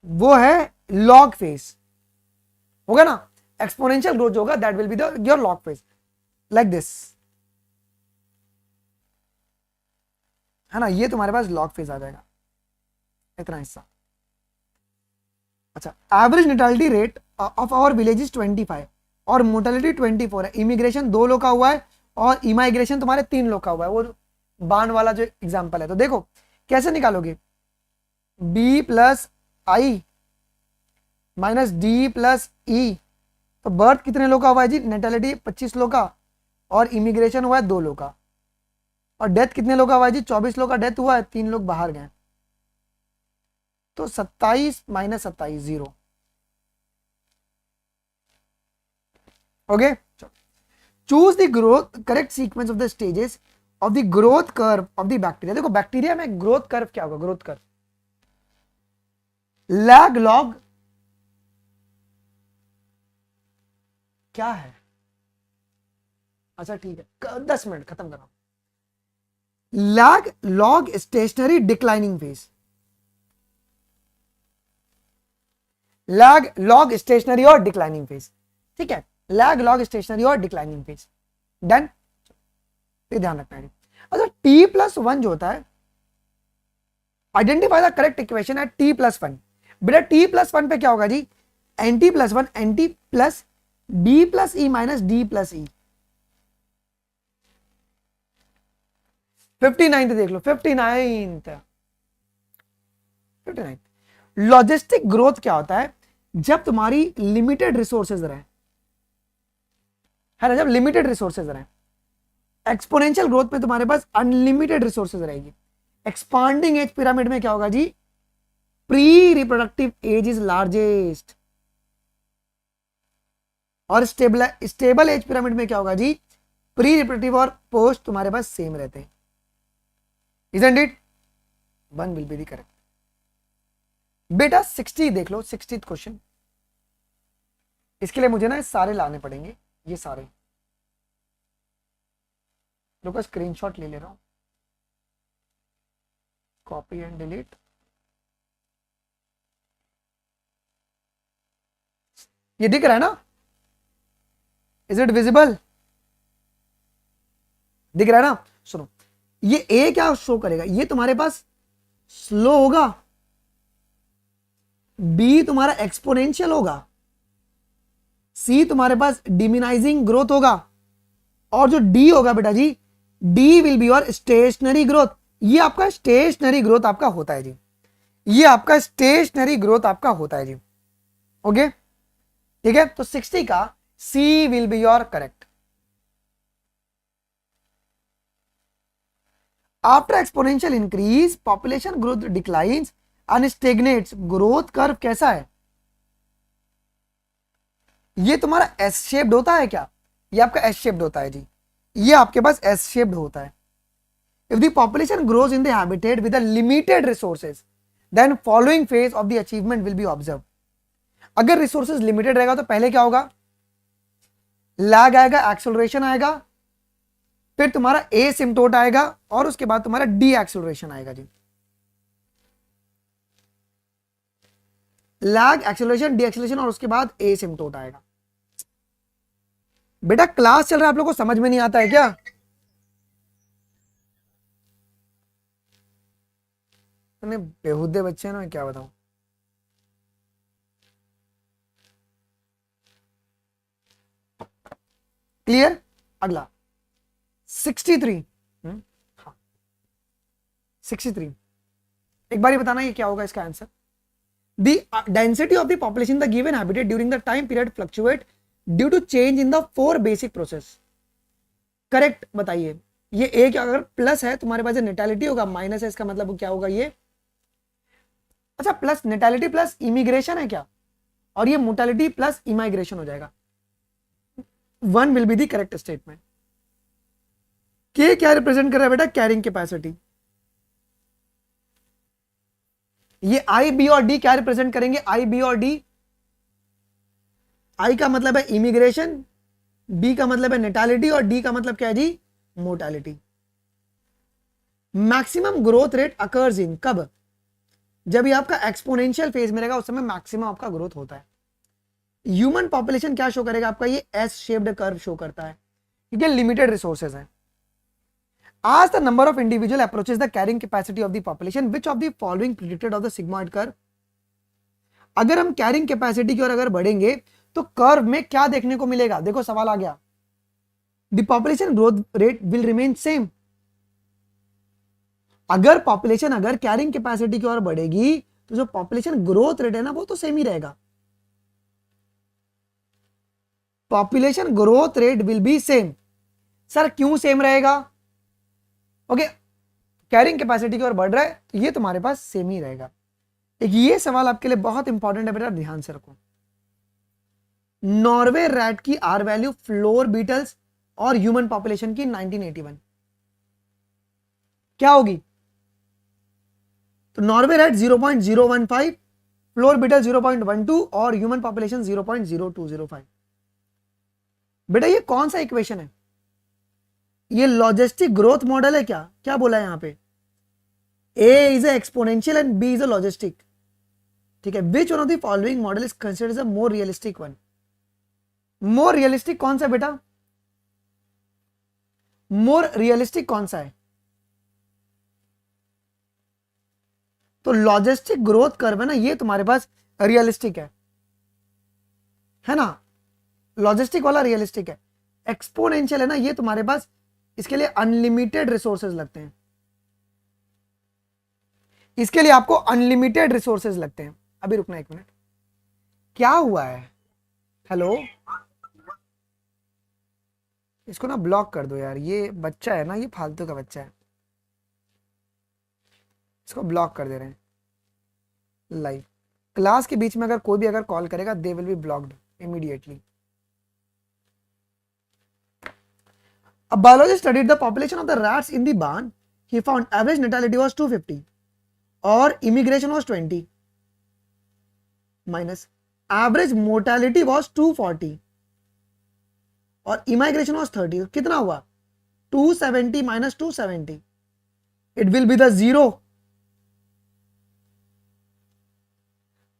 वो है लॉग फेज, होगा ना? एक्सपोनेंशियल ग्रोथ जो होगा that will be the your log phase, like this, है ना? ये तुम्हारे पास लॉग फेज आ जाएगा, इतना हिस्सा। अच्छा, average natality rate of our village is 25 और मोर्टेलिटी 24 है। इमिग्रेशन 2 लोग का हुआ है और इमाइग्रेशन तुम्हारे 3 लोग का हुआ है, वो बाण वाला जो एग्जांपल है। तो देखो कैसे निकालोगे, बी प्लस आई माइनस डी प्लस ई। तो बर्थ कितने लोग का हुआ है जी? नेटालिटी 25 लोग का और इमिग्रेशन हुआ है 2 लोग का। और डेथ कितने लोग का हुआ है जी? 24 लोग का डेथ हुआ है, 3 लोग बाहर गए। तो 27 minus 27 0। Okay, choose the growth correct sequence of the stages of the growth curve of the bacteria. देखो बैक्टीरिया में ग्रोथ कर्व क्या होगा? ग्रोथ कर्व लैग लॉग क्या है? अच्छा ठीक है, 10 मिनट खत्म करो। Lag log stationary declining phase, lag log stationary और डिक्लाइनिंग फेज, ठीक है? लैग लॉग स्टेशनरी और डिक्लाइनिंग फेज, डन? ये ध्यान रखना है। अच्छा, t+1 जो होता है, आइडेंटिफाई द करेक्ट इक्वेशन है t+1। बेटा t+1 पे क्या होगा जी? nt+1 nt plus d plus E minus d plus E. 59 देख लो, 59 लॉजिस्टिक ग्रोथ क्या होता है? जब तुम्हारी लिमिटेड रिसोर्सेज रहे, है ना? जब लिमिटेड रिसोर्सेज रहे। एक्सपोनेंशियल ग्रोथ में तुम्हारे पास अनलिमिटेड रिसोर्सेज रहेगी। एक्सपांडिंग एज पिरामिड में क्या होगा जी? Pre reproductive age is largest. और स्टेबल एज पिरामिड में क्या होगा जी? प्री रिप्रोडक्टिव और पोस्ट तुम्हारे पास सेम रहते हैं। Isn't it? 1 will be the correct। बेटा 60 देख लो, 60th क्वेश्चन। इसके लिए मुझे ना सारे लाने पड़ेंगे, ये सारे। लोग स्क्रीनशॉट ले ले रहा हूं, कॉपी एंड डिलीट। ये दिख रहा है ना? Is it visible? दिख रहा है ना? सुनो, ये ए क्या शो करेगा? ये तुम्हारे पास स्लो होगा, बी तुम्हारा एक्सपोनेंशियल होगा, सी तुम्हारे पास डिमिनाइजिंग ग्रोथ होगा, और जो डी होगा बेटा जी, D will be your stationary growth. ये आपका स्टेशनरी ग्रोथ आपका होता है जी, ये आपका स्टेशनरी ग्रोथ आपका होता है जी। ओके, ठीक है? तो 60 का C will be your correct. After exponential increase population growth declines and stagnates. Growth curve कैसा है? ये तुम्हारा एस शेप्ड होता है क्या? ये आपका एस शेप्ड होता है जी, ये आपके पास एस शेप्ड होता है। If the population grows in the habitat with limited resources then following phase of the achievement will be observe. अगर रिसोर्सेज लिमिटेड रहेगा तो पहले क्या होगा? लैग आएगा, एक्सेलरेशन आएगा, फिर तुम्हारा एसिम्प्टोट आएगा और उसके बाद तुम्हारा डी एक्सेलरेशन आएगा जी। लैग, एक्सेलरेशन, डी एक्सेलरेशन और उसके बाद एसिम्प्टोट आएगा। बेटा क्लास चल रहा है, आप लोगों को समझ में नहीं आता है क्या? इतने बेहुदे बच्चे हैं ना, मैं क्या बताऊं। क्लियर? अगला 63। हाँ 63, एक बार ही बताना ये क्या होगा इसका answer. The density of the population the given habitat during the time period fluctuate due to change in the 4 basic process. Correct बताइए। ये ए क्या, अगर प्लस है तुम्हारे पास नेटालिटी होगा, माइनस है इसका मतलब क्या होगा? ये अच्छा प्लस नेटालिटी प्लस इमिग्रेशन है क्या, और ये मोटालिटी प्लस इमाइग्रेशन हो जाएगा। 1 will be the correct statement. के क्या रिप्रेजेंट कर रहा है बेटा, कैरिंग कैपेसिटी। ये आई बी और डी क्या रिप्रेजेंट करेंगे, आई बी और डी। आई का मतलब है इमिग्रेशन, बी का मतलब है नेटालिटी और डी का मतलब क्या है जी, mortality. Maximum growth rate occurs in, कब, जब ये आपका एक्सपोनेंशियल फेज में रहेगा उस समय मैक्सिमम आपका ग्रोथ होता है। ह्यूमन पॉपुलेशन क्या शो करेगा आपका, ये एस शेप्ड कर्व शो करता है क्योंकि लिमिटेड रिसोर्सेज है। As the number of individual approaches the carrying capacity of the population, which of the following predicted of the sigmoid curve? अगर हम कैरिंग कैपेसिटी की ओर अगर बढ़ेंगे तो कर्व में क्या देखने को मिलेगा, देखो सवाल आ गया, the population growth rate will remain same. अगर पॉपुलेशन अगर कैरिंग कैपेसिटी की ओर बढ़ेगी तो जो पॉपुलेशन ग्रोथ रेट है ना वो तो सेम ही रहेगा, population growth rate will be same. Sir क्यों सेम रहेगा, ओके कैरिंग कैपेसिटी की ओर बढ़ रहा है तो ये तुम्हारे पास सेम ही रहेगा। एक ये सवाल आपके लिए बहुत इंपॉर्टेंट है बेटा, ध्यान से रखो। नॉर्वे रैट की आर वैल्यू फ्लोर बीटल्स और ह्यूमन पॉपुलेशन की 1981 क्या होगी, तो नॉर्वे रैट 0.015, फ्लोर बीटल 0.12 और ह्यूमन पॉपुलेशन 0.0205। बेटा ये कौन सा इक्वेशन है, ये लॉजिस्टिक ग्रोथ मॉडल है क्या, क्या बोला है यहां पे, A is exponential and B is a logistic, ठीक है। Which one of the following model is considered a more realistic one, more realistic कौन सा बेटा, मोर रियलिस्टिक कौन सा है, तो लॉजिस्टिक ग्रोथ कर्व है ना ये तुम्हारे पास रियलिस्टिक है ना, लॉजिस्टिक वाला रियलिस्टिक है। एक्सपोनेंशियल है ना ये तुम्हारे पास, इसके लिए अनलिमिटेड रिसोर्सेज लगते हैं, इसके लिए आपको अनलिमिटेड रिसोर्सेज लगते हैं। अभी रुकना एक मिनट, क्या हुआ है, हेलो, इसको ना ब्लॉक कर दो यार, ये बच्चा है ना ये फालतू का बच्चा है, इसको ब्लॉक कर दे रहे हैं। लाइव क्लास के बीच में अगर कोई भी अगर कॉल करेगा they will be blocked immediately. A biologist studied the population of the rats in the barn. He found average natality was 250 or immigration was 20 minus average mortality was 240 और immigration was 30। कितना हुआ 270 minus 270, it will be the zero।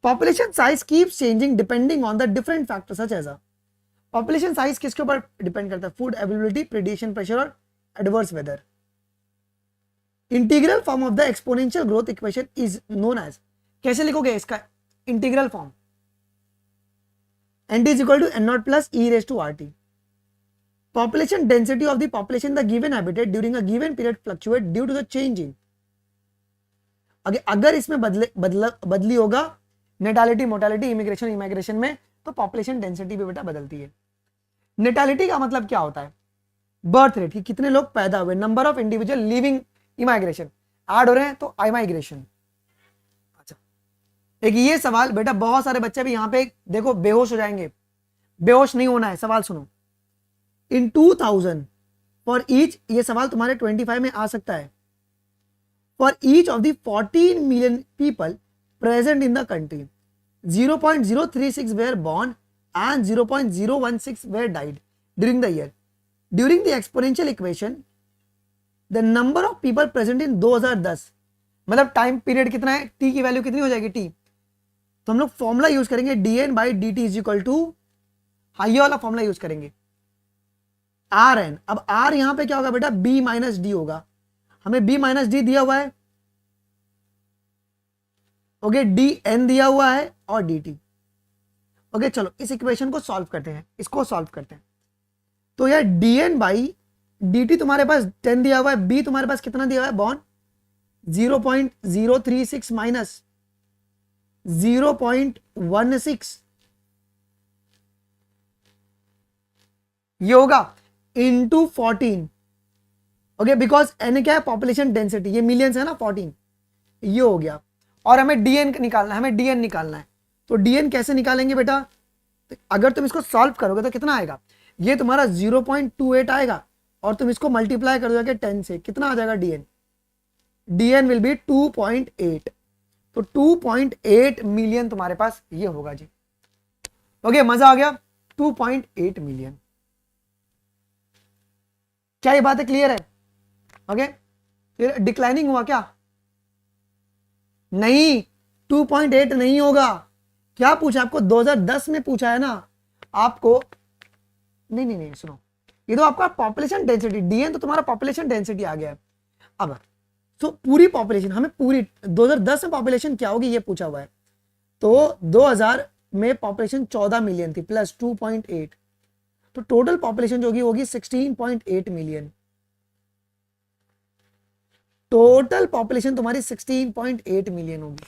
Population size keeps changing depending on the different factors such as a population size किसके ऊपर depend करता है, food availability, predation pressure और adverse weather. Integral form of the exponential growth equation is known as, कैसे लिखोगे इसका integral form, N T is equal to N naught plus E raise to R T. Population density of the population the given habitat during a given period fluctuate due to the change in, अगर इसमें बदली होगा नेटालिटी, mortality, immigration, immigration में तो population density भी बेटा बदलती है। नेटालिटी का मतलब क्या होता है, बर्थ रेट कि कितने लोग पैदा हुए, number of individual living immigration, add हो रहे हैं तो इमाइग्रेशन। अच्छा एक ये सवाल बेटा, बहुत सारे बच्चे भी यहां पे देखो बेहोश हो जाएंगे, बेहोश नहीं होना है, सवाल सुनो। इन 2000 फॉर ईच, ये सवाल तुम्हारे 25 में आ सकता है, for each of the 14 million people present in the country 0.036 were born and 0.016 were died during the year. During the exponential equation, the number of people present in 2010, मतलब टाइम पीरियड कितना है, t की value कितनी हो जाएगी t, तो हम लोग फॉर्मूला यूज करेंगे dn by dt इज इक्वल टू, ये वाला फॉर्मूला यूज करेंगे rn। अब r यहां पे क्या होगा बेटा, b माइनस डी होगा, हमें b माइनस डी दिया हुआ है, ओके डी एन दिया हुआ है और डी टी। ओके चलो इस इक्वेशन को सॉल्व करते हैं, इसको सॉल्व करते हैं। तो यार D N by D T तुम्हारे पास 10 दिया हुआ है, बी तुम्हारे पास कितना दिया हुआ है बॉन्ड 0.036 माइनस 0.16, ये होगा इंटू 14। ओके बिकॉज एन क्या है पॉपुलेशन डेंसिटी, ये मिलियंस है ना 14, ये हो गया। और हमें डीएन निकालना है, हमें डीएन निकालना है। तो डीएन कैसे निकालेंगे बेटा, तो अगर तुम इसको सॉल्व करोगे तो कितना आएगा, ये तुम्हारा 0.28 आएगा और तुम इसको मल्टीप्लाई कर दोगे 10 से, कितना आ जाएगा डीएन, डीएन विल बी 2.8। तो 2.8 मिलियन तुम्हारे पास ये होगा जी। ओके, मजा आ गया, 2.8 मिलियन। क्या ये बात है क्लियर है? ओके, फिर डिक्लाइनिंग हुआ क्या? नहीं, 2.8 नहीं होगा। क्या पूछा आपको, 2010 में पूछा है ना आपको। नहीं नहीं नहीं, सुनो, ये तो आपका पॉपुलेशन डेंसिटी, डीएन तो तुम्हारा पॉपुलेशन डेंसिटी आ गया है। अब तो पूरी पॉपुलेशन, हमें पूरी 2010 में पॉपुलेशन क्या होगी ये पूछा हुआ है। तो 2000 में पॉपुलेशन 14 मिलियन थी प्लस 2.8, तो टोटल पॉपुलेशन जो होगी 16.8 मिलियन। टोटल पॉपुलेशन तुम्हारी 16.8 मिलियन होगी।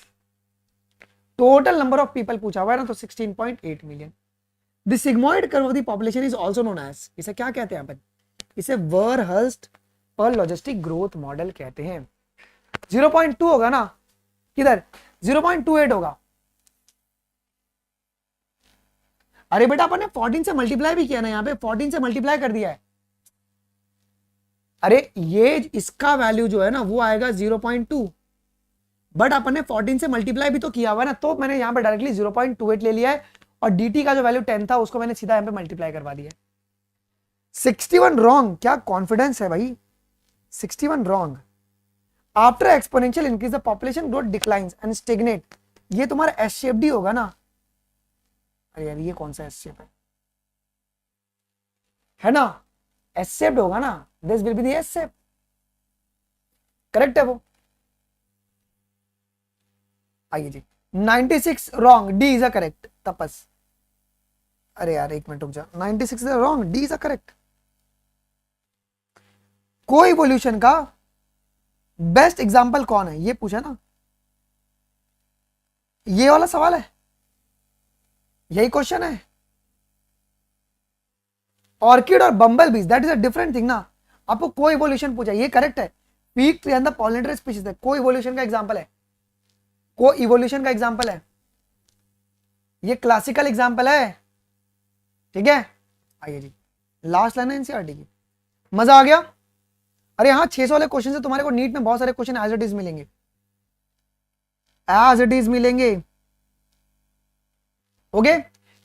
टोटल नंबर ऑफ पीपल पूछा हुआ है ना, तो 16.8 million. The sigmoid curve of the population is also known as, इसे क्या कहते हैं अपन, इसे वर्हर्स्ट पर लॉजिस्टिक ग्रोथ मॉडल कहते हैं। 0.2 होगा ना, किधर 0.28 होगा। अरे बेटा अपन ने 14 से मल्टीप्लाई भी किया ना, यहाँ पे 14 से मल्टीप्लाई कर दिया है। अरे ये इसका वैल्यू जो है ना वो आएगा 0.2, बट अपन ने 14 से मल्टीप्लाई भी तो किया हुआ ना, तो मैंने यहाँ पे डायरेक्टली 0.28 ले लिया है और dt का जो वैल्यू 10 था उसको मैंने सीधा यहाँ पे मल्टीप्लाई करवा दिया। 61 रॉन्ग, क्या कॉन्फिडेंस है भाई, 61 wrong. After exponential increase the population growth declines and stagnant, ये तुम्हारा एस शेप डी होगा ना। अरे यार ये कौन सा एस शेप है ना, एस शेप्ड होगा ना, this will be the S shape, correct है वो। आइए जी, 96 wrong, D is a correct, Tapas. अरे यार एक मिनट रुक जा, 96 इज wrong, D is a correct. Coevolution का बेस्ट एग्जांपल कौन है, ये पूछा ना, ये वाला सवाल है, यही क्वेश्चन है। ऑर्किड और बम्बल बीज, that is a different thing ना। आपको कोइवोल्यूशन पूछा, ये करेक्ट है, peak tree and the pollinator species है, कोइवोल्यूशन का एग्जांपल है, को इवोल्यूशन का एग्जांपल है, ये क्लासिकल एग्जांपल है, ठीक है। आइए जी, लास्ट लाइन है एनसीईआरटी की, मजा आ गया। अरे हाँ, 600 वाले क्वेश्चन से तुम्हारे को नीट में बहुत सारे क्वेश्चन एज इट इज मिलेंगे, एज इट इज मिलेंगे। ओके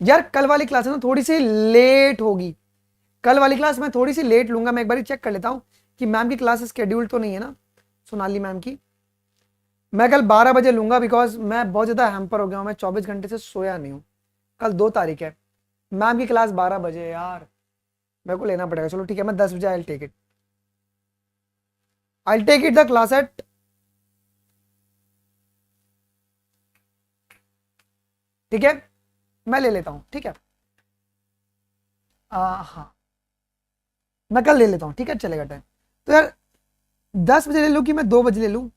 यार, कल वाली क्लास है ना थोड़ी सी लेट होगी, कल वाली क्लास मैं थोड़ी सी लेट लूंगा। मैं एक बार चेक कर लेता हूं कि मैम की क्लास स्केड्यूल तो नहीं है ना, सोनाली मैम की। मैं कल 12 बजे लूंगा, बिकॉज मैं बहुत ज्यादा हैम्पर हो गया हूं, मैं 24 घंटे से सोया नहीं हूं। कल 2 तारीख है, मैम की क्लास 12 बजे, यार मेरे को लेना पड़ेगा। चलो ठीक है, मैं 10 बजे I take it the class at, ठीक है, मैं ले लेता हूं, ठीक है। हाँ मैं कल ले लेता हूं, ठीक है, चलेगा टाइम। तो यार 10 बजे ले लूं कि मैं 2 बजे ले लूं,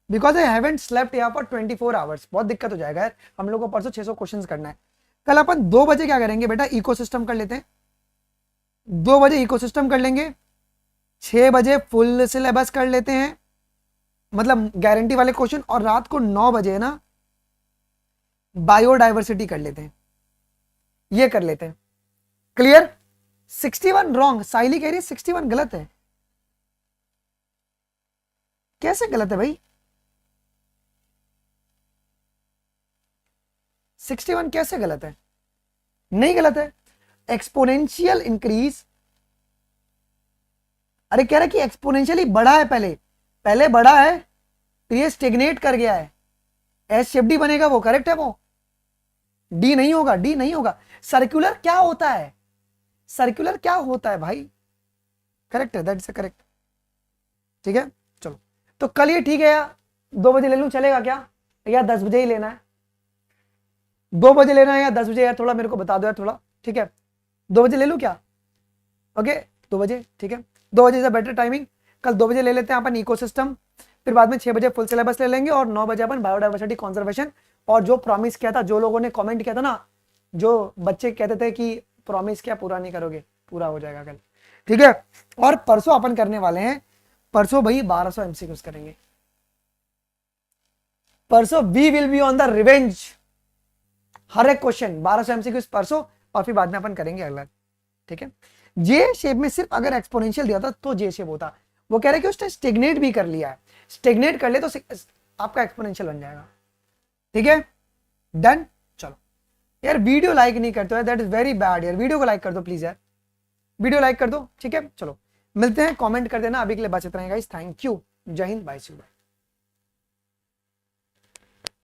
बिकॉज आई हैवंट स्लेप्ट यहाँ पर 24 आवर्स, बहुत दिक्कत हो जाएगा यार। हम लोग को परसों 600 क्वेश्चंस करना है। कल अपन 2 बजे क्या करेंगे बेटा, इकोसिस्टम कर लेते हैं, 2 बजे इकोसिस्टम कर लेंगे, 6 बजे फुल सिलेबस कर लेते हैं, मतलब गारंटी वाले क्वेश्चन, और रात को 9 बजे ना बायोडाइवर्सिटी कर लेते हैं, ये कर लेते हैं। क्लियर? 61 रॉन्ग, साइली कह रही है 61 गलत है। कैसे गलत है भाई, 61 कैसे गलत है? नहीं गलत है, एक्सपोनेंशियल इंक्रीज। अरे कह रहा कि एक्सपोनेंशियली बढ़ा है, पहले बढ़ा है, तो ये स्टेगनेट कर गया है, एस शेप डी बनेगा, वो करेक्ट है, वो डी नहीं होगा, डी नहीं होगा। सर्कुलर क्या होता है, सर्कुलर क्या होता है भाई, करेक्ट है, दैट इज करेक्ट, ठीक है। चलो तो कल ये ठीक है यार, 2 बजे ले लूं चलेगा क्या, या 10 बजे ही लेना है? 2 बजे लेना है या 10 बजे यार, थोड़ा मेरे को बता दो यार थोड़ा, ठीक है। 2 बजे ले लूं क्या? ओके 2 बजे, ठीक है, 2 बजे इज अ बेटर टाइमिंग। कल 2 बजे ले लेते हैं अपन इकोसिस्टम, फिर बाद में 6 बजे फुल सिलेबस ले लेंगे, और 9 बजे अपन बायोडाइवर्सिटी कंजर्वेशन। और जो प्रॉमिस किया था, जो लोगों ने कमेंट किया था ना, जो बच्चे कहते थे कि प्रॉमिस क्या पूरा नहीं करोगे, पूरा हो जाएगा कल, ठीक है। और परसों अपन करने वाले हैं, परसों भाई 1200 एमसीक्यूज करेंगे, परसों we will be on the revenge, हर एक क्वेश्चन 1200 एमसीक्यूज परसों, और फिर बाद में अपन करेंगे अगला, ठीक है। जे शेप में सिर्फ अगर एक्सपोनेंशियल दिया था तो जे शेप होता, वो कह रहे कि उसने स्टेगनेट भी कर लिया है, स्टेगनेट कर ले तो आपका एक्सपोनेंशियल बन जाएगा, ठीक है। डन, चलो यार वीडियो लाइक नहीं करते हो, दैट इज वेरी बैड यार, वीडियो को लाइक कर दो प्लीज यार, वीडियो लाइक कर दो, ठीक है। चलो मिलते हैं, कमेंट कर देना, अभी के लिए बस इतना ही गाइस, थैंक यू, जय हिंद, बाय, सी यू।